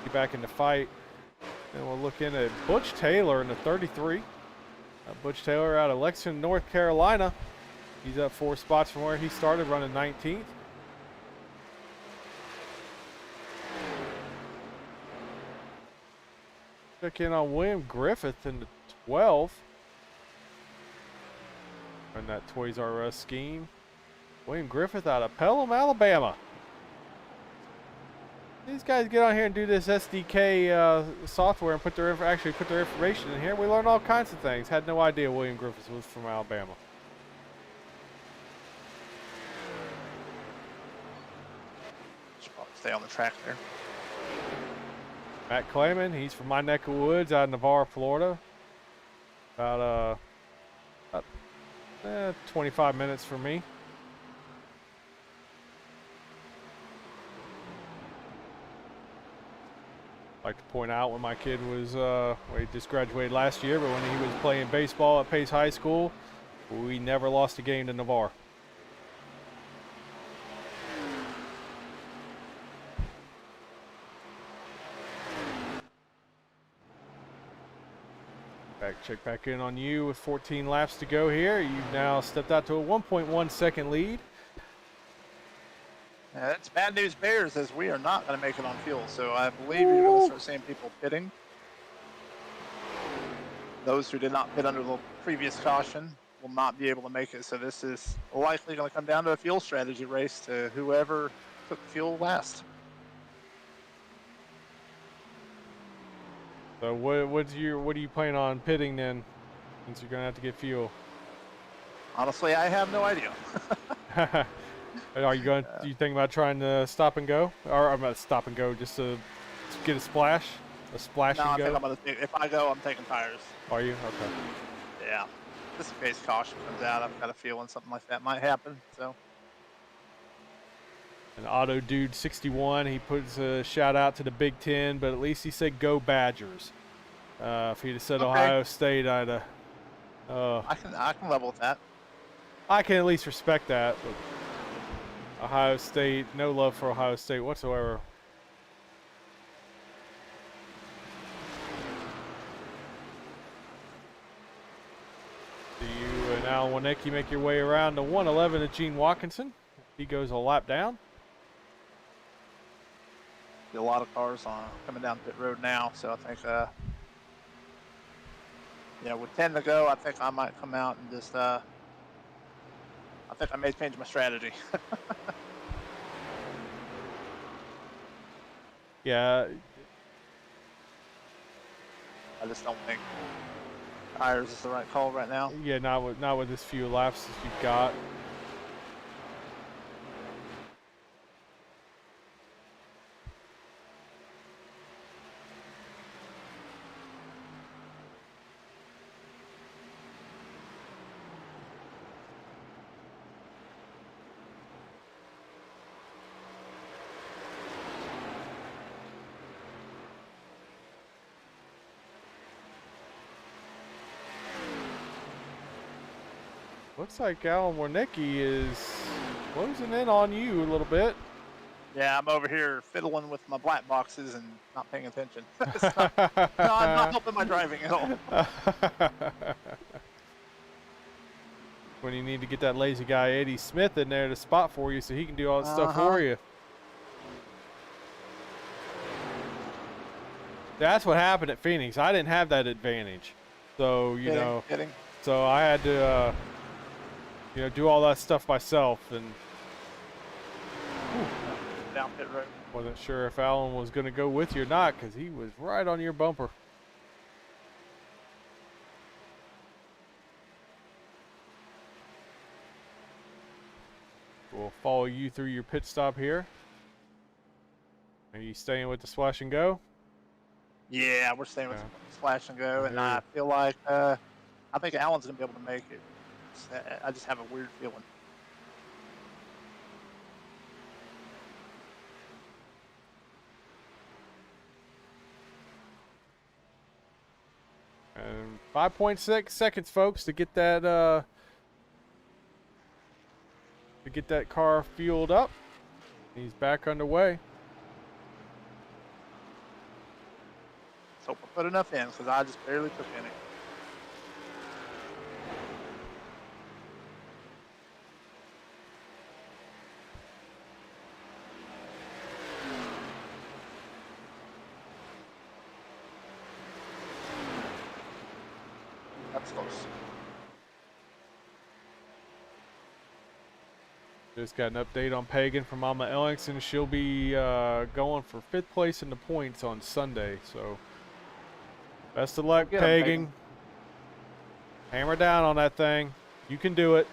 get back in the fight. Then we'll look in at Butch Taylor in the 33. Butch Taylor out of Lexington, North Carolina. He's up 4 spots from where he started, running 19th. Check in on William Griffith in the 12. Run that Toys R Us scheme. William Griffith out of Pelham, Alabama. These guys get on here and do this SDK software and actually put their information in here. We learn all kinds of things. Had no idea William Griffith was from Alabama. Should probably stay on the track there. Matt Clayman, he's from my neck of woods out of Navarre, Florida. About 25 minutes from me. Like to point out when my kid was, well, he just graduated last year, but when he was playing baseball at Pace High School, we never lost a game to Navarre. Check back in on you with 14 laps to go here. You've now stepped out to a 1.1 second lead. That's bad news bears, as we are not going to make it on fuel. So I believe you're going to start seeing people pitting. Those who did not pit under the previous caution will not be able to make it. So this is likely going to come down to a fuel strategy race to whoever took fuel last. So what do you plan on pitting then? Means you're gonna have to get fuel. Honestly, I have no idea. Are you going? Do you think about trying to stop and go, or I'm not stop and go, just to get a splash No, and I go? think I'm gonna. If I go, I'm taking tires. Are you okay? Yeah, just in case caution comes out. I've got a feeling something like that might happen. So. And Auto Dude 61, he puts a shout out to the Big Ten, but at least he said go Badgers. If he'd have said Okay. Ohio State, I'd I can level with that. I can at least respect that. But Ohio State, no love for Ohio State whatsoever. Do you and Alan Winick, you make your way around to 111 of Gene Watkinson. He goes a lap down. A lot of cars coming down pit road now, so I think yeah, with 10 to go, I think I might come out and just I think I may change my strategy. Yeah. I just don't think tires is the right call right now. Yeah, not with as few laps as you've got. Looks like Alan Warnicki is closing in on you a little bit. Yeah, I'm over here fiddling with my black boxes and not paying attention. No, I'm not helping my driving at all. When you need to get that lazy guy Eddie Smith in there to spot for you so he can do all that stuff for you. That's what happened at Phoenix. I didn't have that advantage. So, you know, so I had to, you know, do all that stuff myself, and down pit road. Wasn't sure if Alan was going to go with you or not because he was right on your bumper. We'll follow you through your pit stop here. Are you staying with the splash and go? Yeah, we're staying with splash and go, and I feel like I think Alan's gonna be able to make it. I just have a weird feeling. And 5.6 seconds, folks, to get that car fueled up. He's back underway. Let's hope I put enough in, because I just barely took any. That's close. Just got an update on Paegan from Mama Ellingson. She'll be going for 5th place in the points on Sunday. So, best of luck, Paegan. Hammer down on that thing. You can do it.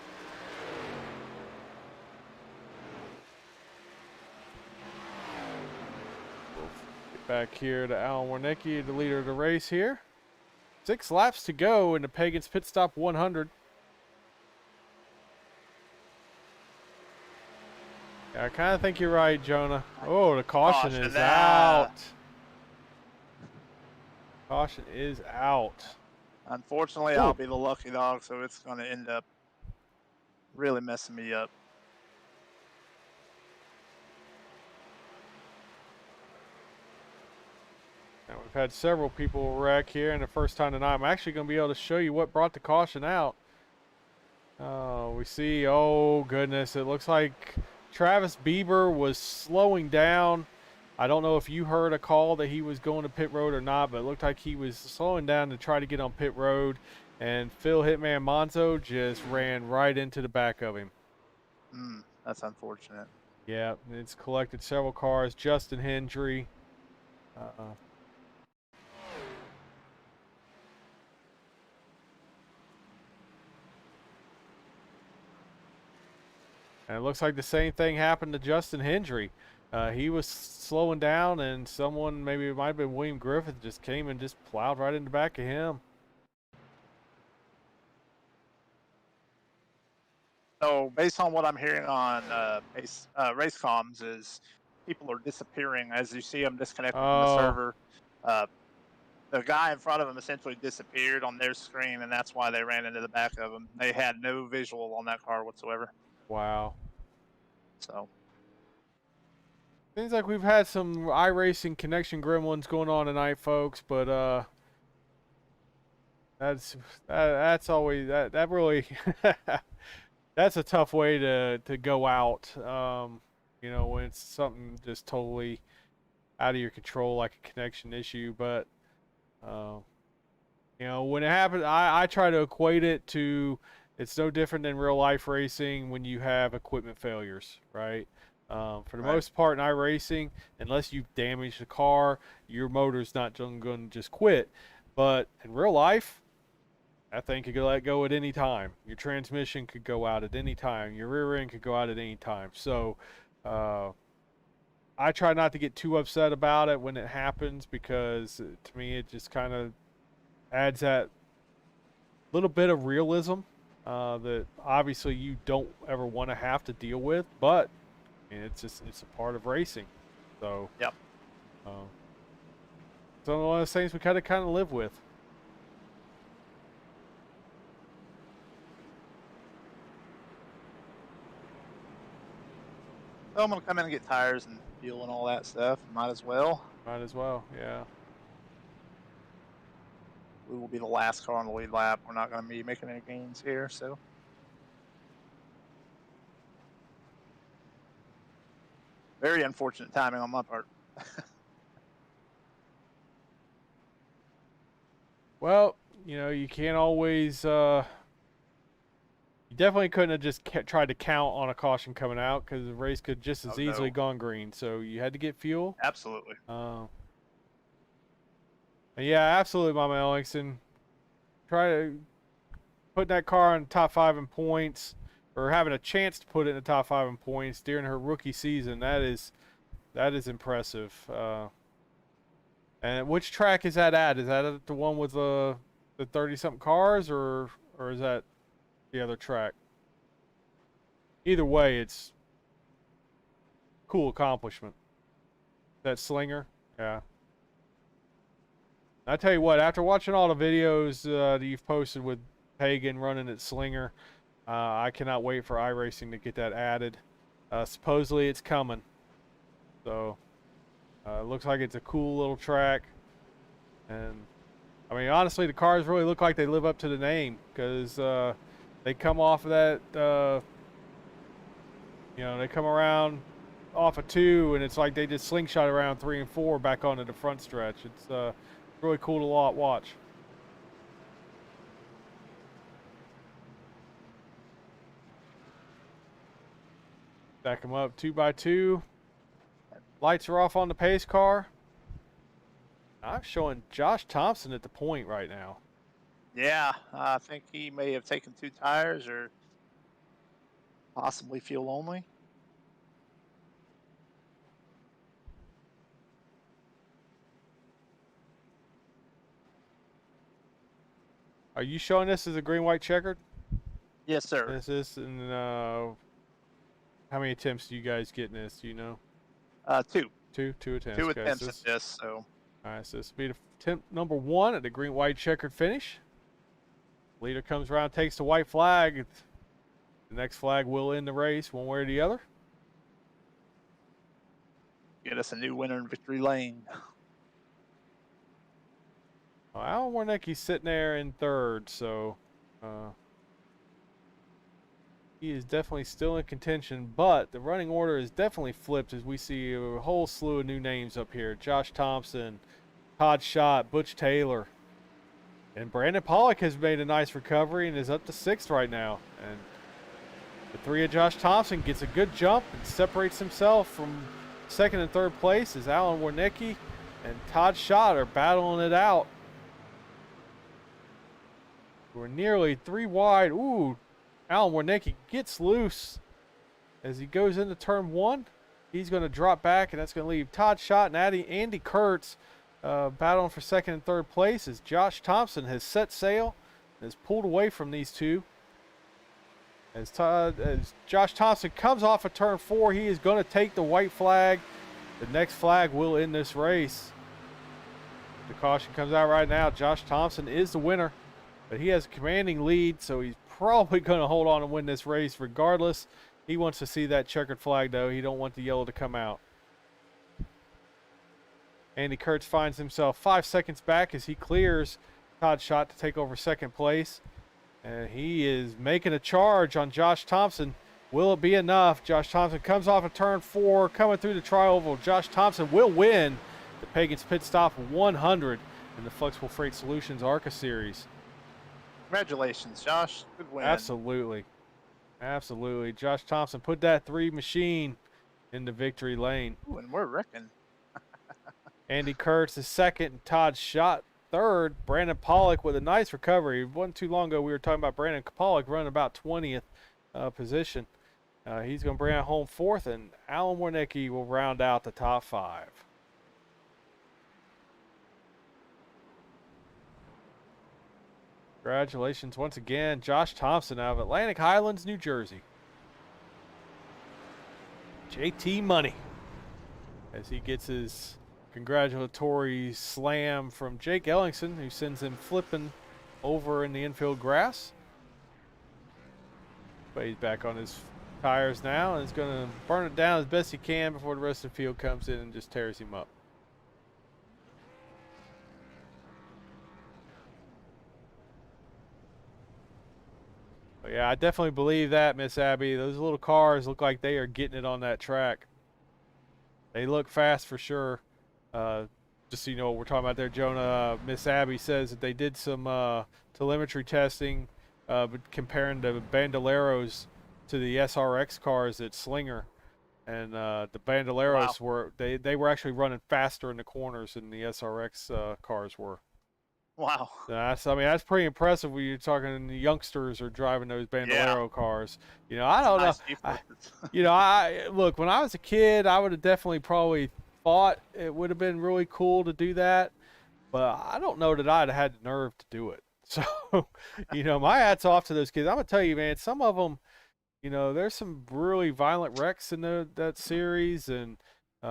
We'll get back here to Alan Warnicki, the leader of the race here. 6 laps to go in the Paegan's Pit Stop 100. Yeah, I kind of think you're right, Jonah. Oh, the caution is out. Caution is out. Unfortunately, I'll be the lucky dog, so it's going to end up really messing me up. Now, we've had several people wreck here, and the first time tonight, I'm actually going to be able to show you what brought the caution out. We see, oh goodness, it looks like Travis Bieber was slowing down. I don't know if you heard a call that he was going to pit road or not, but it looked like he was slowing down to try to get on pit road, and Phil Hitman Monzo just ran right into the back of him. That's unfortunate. Yeah, it's collected several cars. Justin Hendry. And it looks like the same thing happened to Justin Hendry. He was slowing down, and someone, maybe it might have been William Griffith, just came and just plowed right in the back of him. So based on what I'm hearing on race comms, is people are disappearing as you see them disconnected from the Oh. server. The guy in front of them essentially disappeared on their screen, and that's why they ran into the back of him. They had no visual on that car whatsoever. Wow. So Seems like we've had some iRacing connection gremlins going on tonight, folks, but that's always that really that's a tough way to go out. You know, when it's something just totally out of your control, like a connection issue. But you know, when it happens, I try to equate it to, it's no different than real life racing when you have equipment failures, right? For the most part in iRacing, unless you've damaged the car, your motor's not going to just quit. But in real life, that thing could let go at any time. Your transmission could go out at any time. Your rear end could go out at any time. So I try not to get too upset about it when it happens, because to me it just kind of adds that little bit of realism that obviously you don't ever want to have to deal with, but I mean, it's a part of racing. So yep. So one of those things we kind of live with. So I'm gonna come in and get tires and fuel and all that stuff. Might as well. Might as well, yeah. We will be the last car on the lead lap. We're not going to be making any gains here, so. Very unfortunate timing on my part. Well, you know, you can't always, you definitely couldn't have just tried to count on a caution coming out, because the race could just as easily gone green. So you had to get fuel. Absolutely. Yeah, absolutely, Mama Ellingson. Try to put that car in the top 5 in points, or having a chance to put it in the top 5 in points during her rookie season. That is impressive. And which track is that at? Is that at the one with the 30-something cars, or is that the other track? Either way, it's cool accomplishment. That Slinger, yeah. I tell you what, after watching all the videos that you've posted with Paegan running at Slinger, I cannot wait for iRacing to get that added. Supposedly it's coming. So, it looks like it's a cool little track. And, I mean, honestly, the cars really look like they live up to the name, because they come off of that, you know, they come around off of 2, and it's like they just slingshot around 3 and 4 back onto the front stretch. It's really cool to watch. Stack them up 2 by 2. Lights are off on the pace car. I'm showing Josh Thompson at the point right now. Yeah, I think he may have taken 2 tires, or possibly fuel only. Are you showing this as a green-white checkered? Yes, sir. This is, and how many attempts do you guys get in this? Do you know? 2. Two attempts. 2 okay, attempts at this, so. Alright, so this will be attempt number 1 at the green-white checkered finish. Leader comes around, takes the white flag. The next flag will end the race, one way or the other. Get us a new winner in victory lane. Well, Alan Warnecki's sitting there in 3rd, so he is definitely still in contention, but the running order is definitely flipped as we see a whole slew of new names up here. Josh Thompson, Todd Schott, Butch Taylor, and Brandon Pollock has made a nice recovery and is up to 6th right now. And the 3 of Josh Thompson gets a good jump and separates himself from 2nd and 3rd place as Alan Warnecki and Todd Schott are battling it out. We're nearly 3 wide. Ooh, Alan Warnecki gets loose. as he goes into turn 1. He's going to drop back, and that's going to leave Todd Schott and Andy Kurtz battling for second and third place as Josh Thompson has set sail and is pulled away from these two. As Josh Thompson comes off of turn 4, he is going to take the white flag. The next flag will end this race. The caution comes out right now. Josh Thompson is the winner, but he has a commanding lead, so he's probably going to hold on and win this race regardless. He wants to see that checkered flag, though. He don't want the yellow to come out. Andy Kurtz finds himself 5 seconds back as he clears Todd Schott to take over second place. And he is making a charge on Josh Thompson. Will it be enough? Josh Thompson comes off of turn 4, coming through the tri-oval. Josh Thompson will win the Paegan's Pit Stop 100 in the Flexible Freight Solutions ARCA Series. Congratulations, Josh. Good win. Absolutely. Absolutely. Josh Thompson put that 3 machine into victory lane. Ooh, and we're wrecking. Andy Kurtz is second, and Todd Schott third. Brandon Pollock with a nice recovery. It wasn't too long ago we were talking about Brandon Pollock running about 20th position. He's going to bring it home fourth, and Alan Warnecki will round out the top 5. Congratulations once again, Josh Thompson out of Atlantic Highlands, New Jersey. JT Money, as he gets his congratulatory slam from Jake Ellingson, who sends him flipping over in the infield grass. But he's back on his tires now and is going to burn it down as best he can before the rest of the field comes in and just tears him up. But yeah, I definitely believe that, Miss Abby. Those little cars look like they are getting it on that track. They look fast for sure. Just so you know what we're talking about there, Jonah, Miss Abby says that they did some telemetry testing comparing the Bandoleros to the SRX cars at Slinger. And the Bandoleros were they were actually running faster in the corners than the SRX cars were. Wow. That's pretty impressive when you're talking the youngsters are driving those Bandolero cars. You know, I don't know. I look, when I was a kid, I would have definitely probably thought it would have been really cool to do that, but I don't know that I'd have had the nerve to do it. So, you know, my hat's off to those kids. I'm gonna tell you, man, some of them, you know, there's some really violent wrecks in that series, and you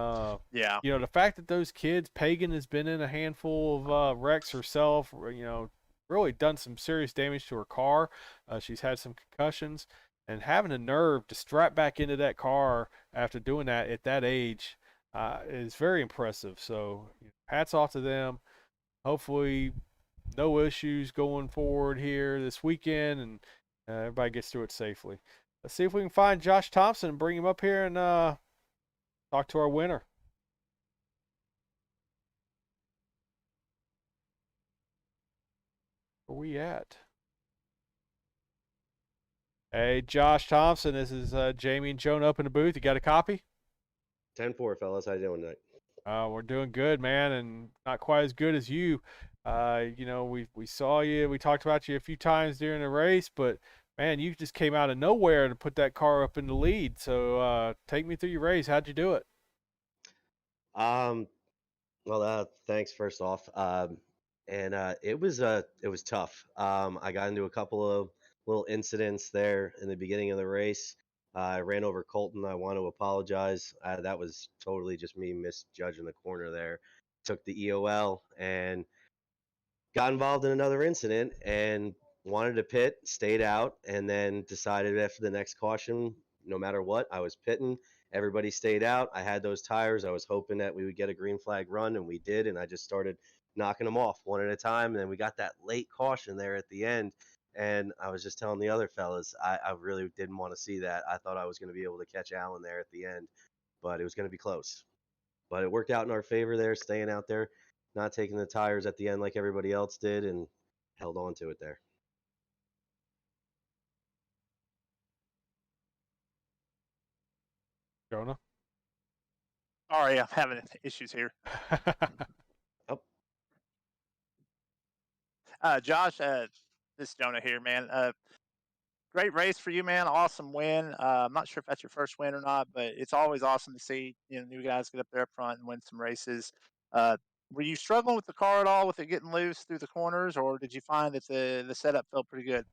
know, the fact that those kids, Paegan has been in a handful of wrecks herself, you know, really done some serious damage to her car. She's had some concussions, and having the nerve to strap back into that car after doing that at that age is very impressive. So hats off to them. Hopefully no issues going forward here this weekend, and everybody gets through it safely. Let's see if we can find Josh Thompson and bring him up here and talk to our winner. Where we at? Hey, Josh Thompson, this is Jamie and Jonah up in the booth. You got a copy? 10-4, fellas. How you doing tonight? We're doing good, man, and not quite as good as you. You know, we saw you. We talked about you a few times during the race, but man, you just came out of nowhere to put that car up in the lead. So take me through your race. How'd you do it? Well, thanks first off. It was tough. I got into a couple of little incidents there in the beginning of the race. I ran over Colton. I want to apologize. That was totally just me misjudging the corner there. Took the EOL and got involved in another incident and wanted to pit, stayed out, and then decided after the next caution, no matter what, I was pitting. Everybody stayed out. I had those tires. I was hoping that we would get a green flag run, and we did, and I just started knocking them off one at a time, and then we got that late caution there at the end, and I was just telling the other fellas, I really didn't want to see that. I thought I was going to be able to catch Allen there at the end, but it was going to be close. But it worked out in our favor there, staying out there, not taking the tires at the end like everybody else did, and held on to it there. Jonah? Sorry, I'm having issues here. Josh, this is Jonah here, man. great race for you, man. Awesome win. I'm not sure if that's your first win or not, but it's always awesome to see new guys get up there up front and win some races. Uh, were you struggling with the car at all with it getting loose through the corners, or did you find that the setup felt pretty good?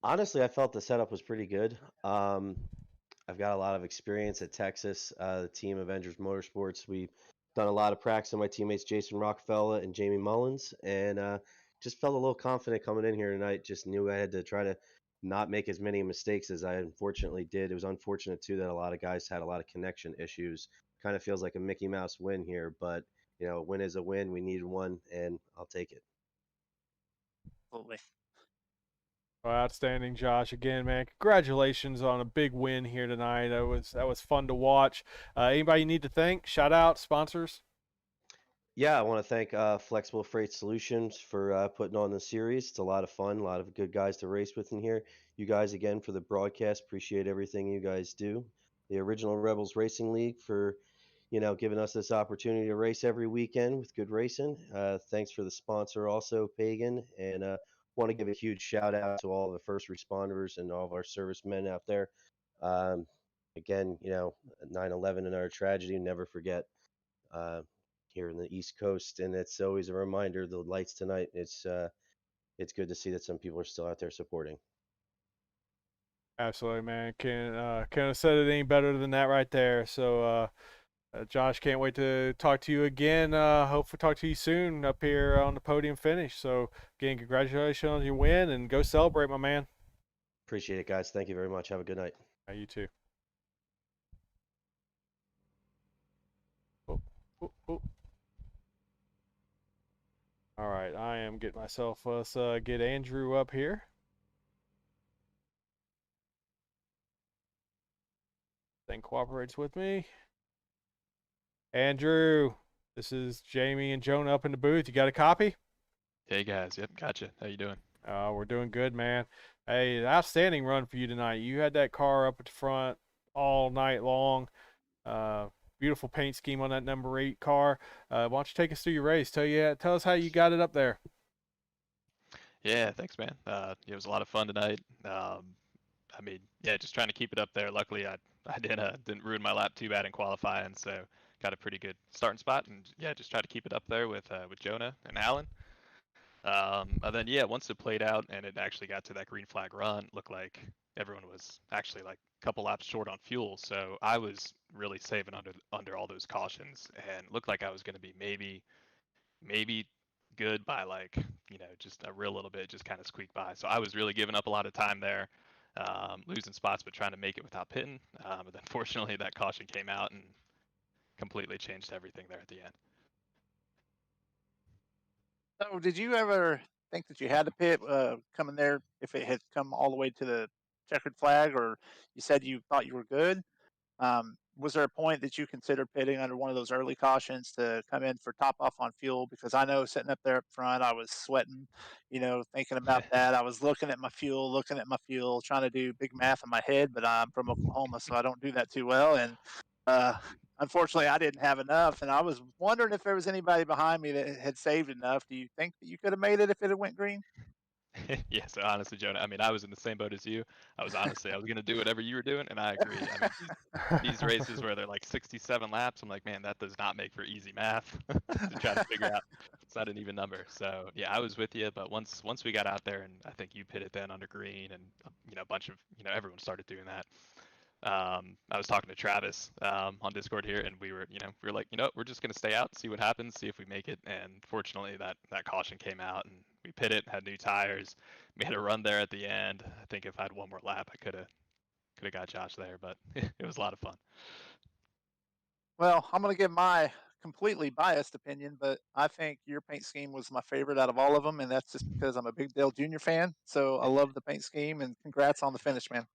Honestly, I felt the setup was pretty good. I've got a lot of experience at Texas, the team Avengers Motorsports. We've done a lot of practice with my teammates Jason Rockefeller and Jamie Mullins, and just felt a little confident coming in here tonight. Just knew I had to try to not make as many mistakes as I unfortunately did. It was unfortunate too that a lot of guys had a lot of connection issues. Kind of feels like a Mickey Mouse win here, but a win is a win. We needed one, and I'll take it. Absolutely. Well, outstanding, Josh. Again, man, congratulations on a big win here tonight. That was fun to watch. Anybody you need to thank? Shout out sponsors. Yeah, I want to thank Flexible Freight Solutions for putting on the series. It's a lot of fun, a lot of good guys to race with in here. You guys, again, for the broadcast, appreciate everything you guys do. The Original Rebels Racing League for, giving us this opportunity to race every weekend with good racing. Thanks for the sponsor also, Paegan. And want to give a huge shout out to all the first responders and all of our servicemen out there. Um, again, 9/11 and our tragedy, never forget. Uh, Here in the East Coast, and it's always a reminder. The lights tonight. It's good to see that some people are still out there supporting. Absolutely, man. Can't have said it any better than that right there. So, Josh, can't wait to talk to you again. Hope to talk to you soon up here on the podium finish. So, again, congratulations on your win and go celebrate, my man. Appreciate it, guys. Thank you very much. Have a good night. You too. Oh, oh, oh. All right, I am getting myself. Let's get Andrew up here. Thing cooperates with me. Andrew, this is Jamie and Jonah up in the booth. You got a copy? Hey guys, yep, gotcha. How you doing? We're doing good, man. Hey, outstanding run for you tonight. You had that car up at the front all night long. Beautiful paint scheme on that number 8 car. Why don't you take us through your race? Tell us how you got it up there. Yeah, thanks, man. It was a lot of fun tonight. Yeah, just trying to keep it up there. Luckily, I didn't ruin my lap too bad in qualifying, so got a pretty good starting spot, and yeah, just try to keep it up there with Jonah and Alan. And then yeah, once it played out and it actually got to that green flag run, looked like everyone was actually like a couple laps short on fuel. So I was really saving under all those cautions, and looked like I was going to be maybe good by like just a real little bit, just kind of squeak by. So I was really giving up a lot of time there, losing spots, but trying to make it without pitting. But then fortunately that caution came out and completely changed everything there at the end. So, did you ever think that you had to pit coming there if it had come all the way to the checkered flag, or you said you thought you were good? Was there a point that you considered pitting under one of those early cautions to come in for top off on fuel? Because I know sitting up there up front, I was sweating, thinking about that. I was looking at my fuel, trying to do big math in my head, but I'm from Oklahoma, so I don't do that too well. And uh, unfortunately, I didn't have enough. And I was wondering if there was anybody behind me that had saved enough. Do you think that you could have made it if it had went green? Yeah, so honestly, Jonah, I mean, I was in the same boat as you. I was gonna do whatever you were doing, and I agree. I mean, these races where they're like 67 laps, I'm like, man, that does not make for easy math to try to figure out. It's not an even number. So yeah, I was with you, but once we got out there, and I think you pit it then under green, and a bunch of everyone started doing that. I was talking to Travis on Discord here, and we were like, we're just gonna stay out, see what happens, see if we make it. And fortunately, that caution came out, and we pit it, had new tires, made a run there at the end. I think if I had one more lap, I could have got Josh there, but it was a lot of fun. Well, I'm going to give my completely biased opinion, but I think your paint scheme was my favorite out of all of them, and that's just because I'm a big Dale Jr. fan. So I love the paint scheme, and congrats on the finish, man.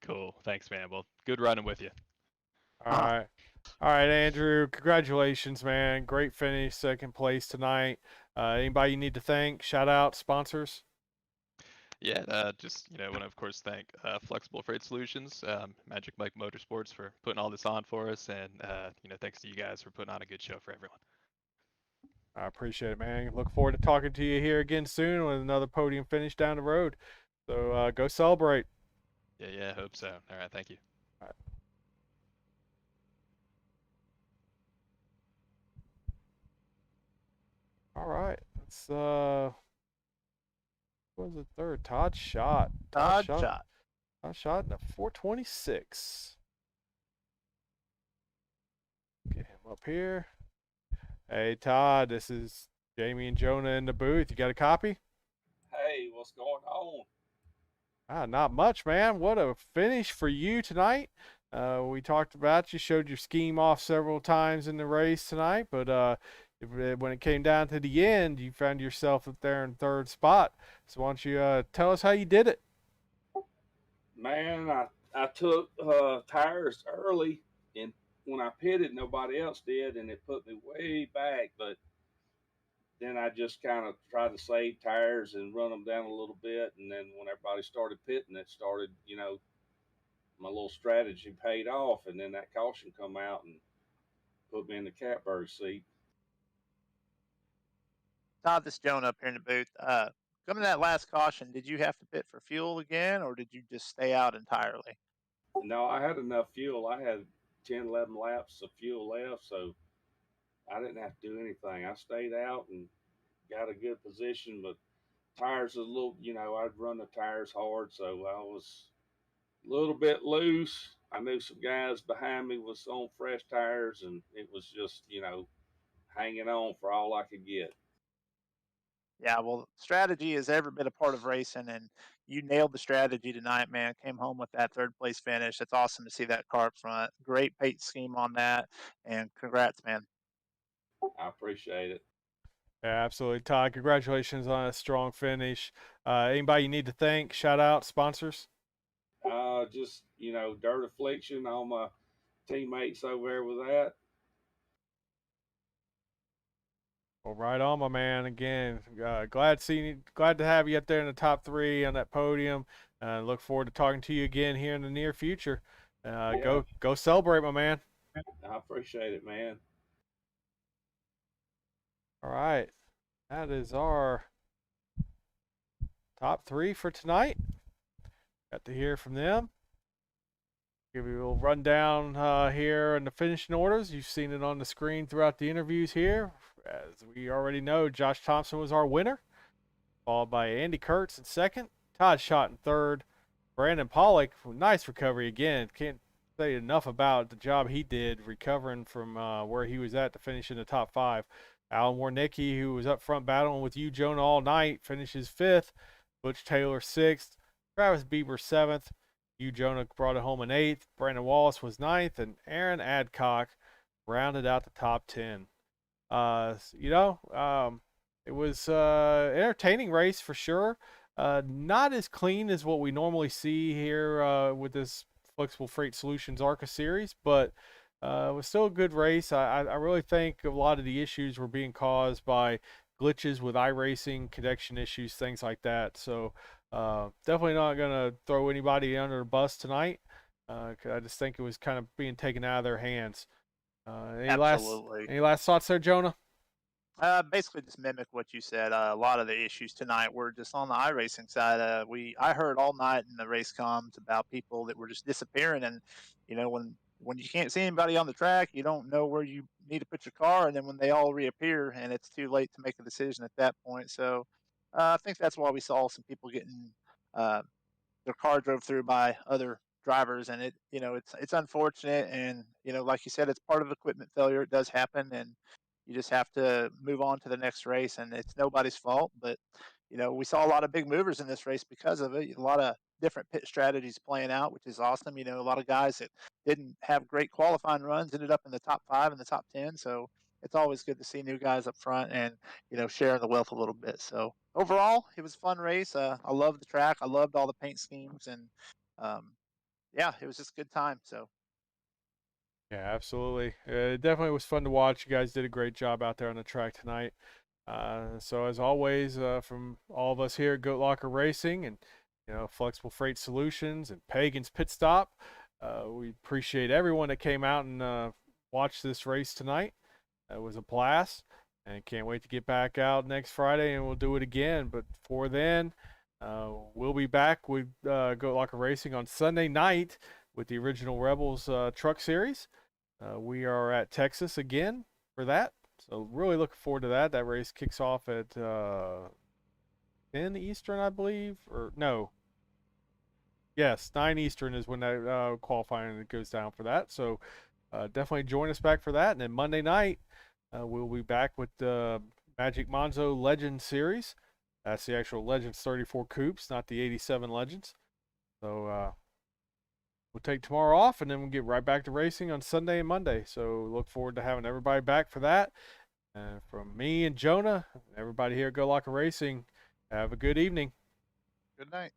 Cool, thanks, man. Well, good running with you. All right. All right, Andrew. Congratulations, man. Great finish, second place tonight. Anybody you need to thank? Shout out, sponsors. Yeah, just want to of course thank Flexible Freight Solutions, Magic Mike Motorsports for putting all this on for us, and thanks to you guys for putting on a good show for everyone. I appreciate it, man. Look forward to talking to you here again soon with another podium finish down the road. So go celebrate. Yeah, hope so. All right, thank you. All right. Let's what was the third? Todd shot. Todd shot. Todd shot in a 426. Get him up here. Hey Todd, this is Jamie and Jonah in the booth. You got a copy? Hey, what's going on? Not much, man. What a finish for you tonight. We talked about you, showed your scheme off several times in the race tonight, but when it came down to the end, you found yourself up there in third spot. So why don't you tell us how you did it? Man, I took tires early, and when I pitted, nobody else did, and it put me way back. But then I just kind of tried to save tires and run them down a little bit. And then when everybody started pitting, it started, my little strategy paid off. And then that caution come out and put me in the catbird seat. Todd, this is Jonah up here in the booth. Coming to that last caution, did you have to pit for fuel again, or did you just stay out entirely? No, I had enough fuel. I had 10, 11 laps of fuel left, so I didn't have to do anything. I stayed out and got a good position, but tires a little, I'd run the tires hard, so I was a little bit loose. I knew some guys behind me was on fresh tires, and it was just, hanging on for all I could get. Yeah, well, strategy is every bit a part of racing, and you nailed the strategy tonight, man. Came home with that third place finish. It's awesome to see that car up front. Great paint scheme on that, and congrats, man. I appreciate it. Yeah, absolutely, Todd. Congratulations on a strong finish. Anybody you need to thank? Shout out sponsors. Just, Dirt Affliction, all my teammates over there with that. Well, right on, my man. Again, glad to have you up there in the top 3 on that podium. Look forward to talking to you again here in the near future. Yeah. Go celebrate, my man. I appreciate it, man. All right, that is our top 3 for tonight. Got to hear from them. Give you a little rundown here in the finishing orders. You've seen it on the screen throughout the interviews here. As we already know, Josh Thompson was our winner, followed by Andy Kurtz in second, Todd Schott in third, Brandon Pollock, nice recovery again. Can't say enough about the job he did recovering from where he was at to finish in the top 5. Alan Warnicki, who was up front battling with you, Jonah, all night, finishes 5th. Butch Taylor 6th. Travis Bieber 7th. You, Jonah, brought it home in 8th. Brandon Wallace was 9th. And Aaron Adcock rounded out the top 10. It was entertaining race for sure. Not as clean as what we normally see here with this Flexible Freight Solutions ARCA series, but it was still a good race. I really think a lot of the issues were being caused by glitches with iRacing, connection issues, things like that. So definitely not going to throw anybody under the bus tonight. I just think it was kind of being taken out of their hands. Absolutely. Any last thoughts there, Jonah? Basically just mimic what you said. A lot of the issues tonight were just on the iRacing side. I heard all night in the race comms about people that were just disappearing, and when you can't see anybody on the track, you don't know where you need to put your car, and then when they all reappear, and it's too late to make a decision at that point. So I think that's why we saw some people getting their car drove through by other drivers, and it's unfortunate, and like you said, it's part of equipment failure. It does happen, and you just have to move on to the next race, and it's nobody's fault. But we saw a lot of big movers in this race because of it. A lot of different pit strategies playing out, which is awesome. A lot of guys that didn't have great qualifying runs ended up in the top 5 and the top 10. So it's always good to see new guys up front and sharing the wealth a little bit. So overall, it was a fun race. I loved the track. I loved all the paint schemes, and yeah, it was just a good time. So Yeah, absolutely. It definitely was fun to watch. You guys did a great job out there on the track tonight. So as always, from all of us here at Goat Locker Racing and Flexible Freight Solutions and Paegan's Pit Stop, we appreciate everyone that came out and watched this race tonight. It was a blast, and can't wait to get back out next Friday and we'll do it again. But before then, We'll be back with Go Locker Racing on Sunday night with the original Rebels Truck Series. We are at Texas again for that. So really looking forward to that. That race kicks off at 10 Eastern, I believe. Or no. Yes, 9 Eastern is when that qualifying goes down for that. So definitely join us back for that. And then Monday night, we'll be back with the Magic Monzo Legend Series. That's the actual Legends 34 coupes, not the 87 Legends. So we'll take tomorrow off, and then we'll get right back to racing on Sunday and Monday. So look forward to having everybody back for that. From me and Jonah, everybody here at Go Locker Racing, have a good evening. Good night.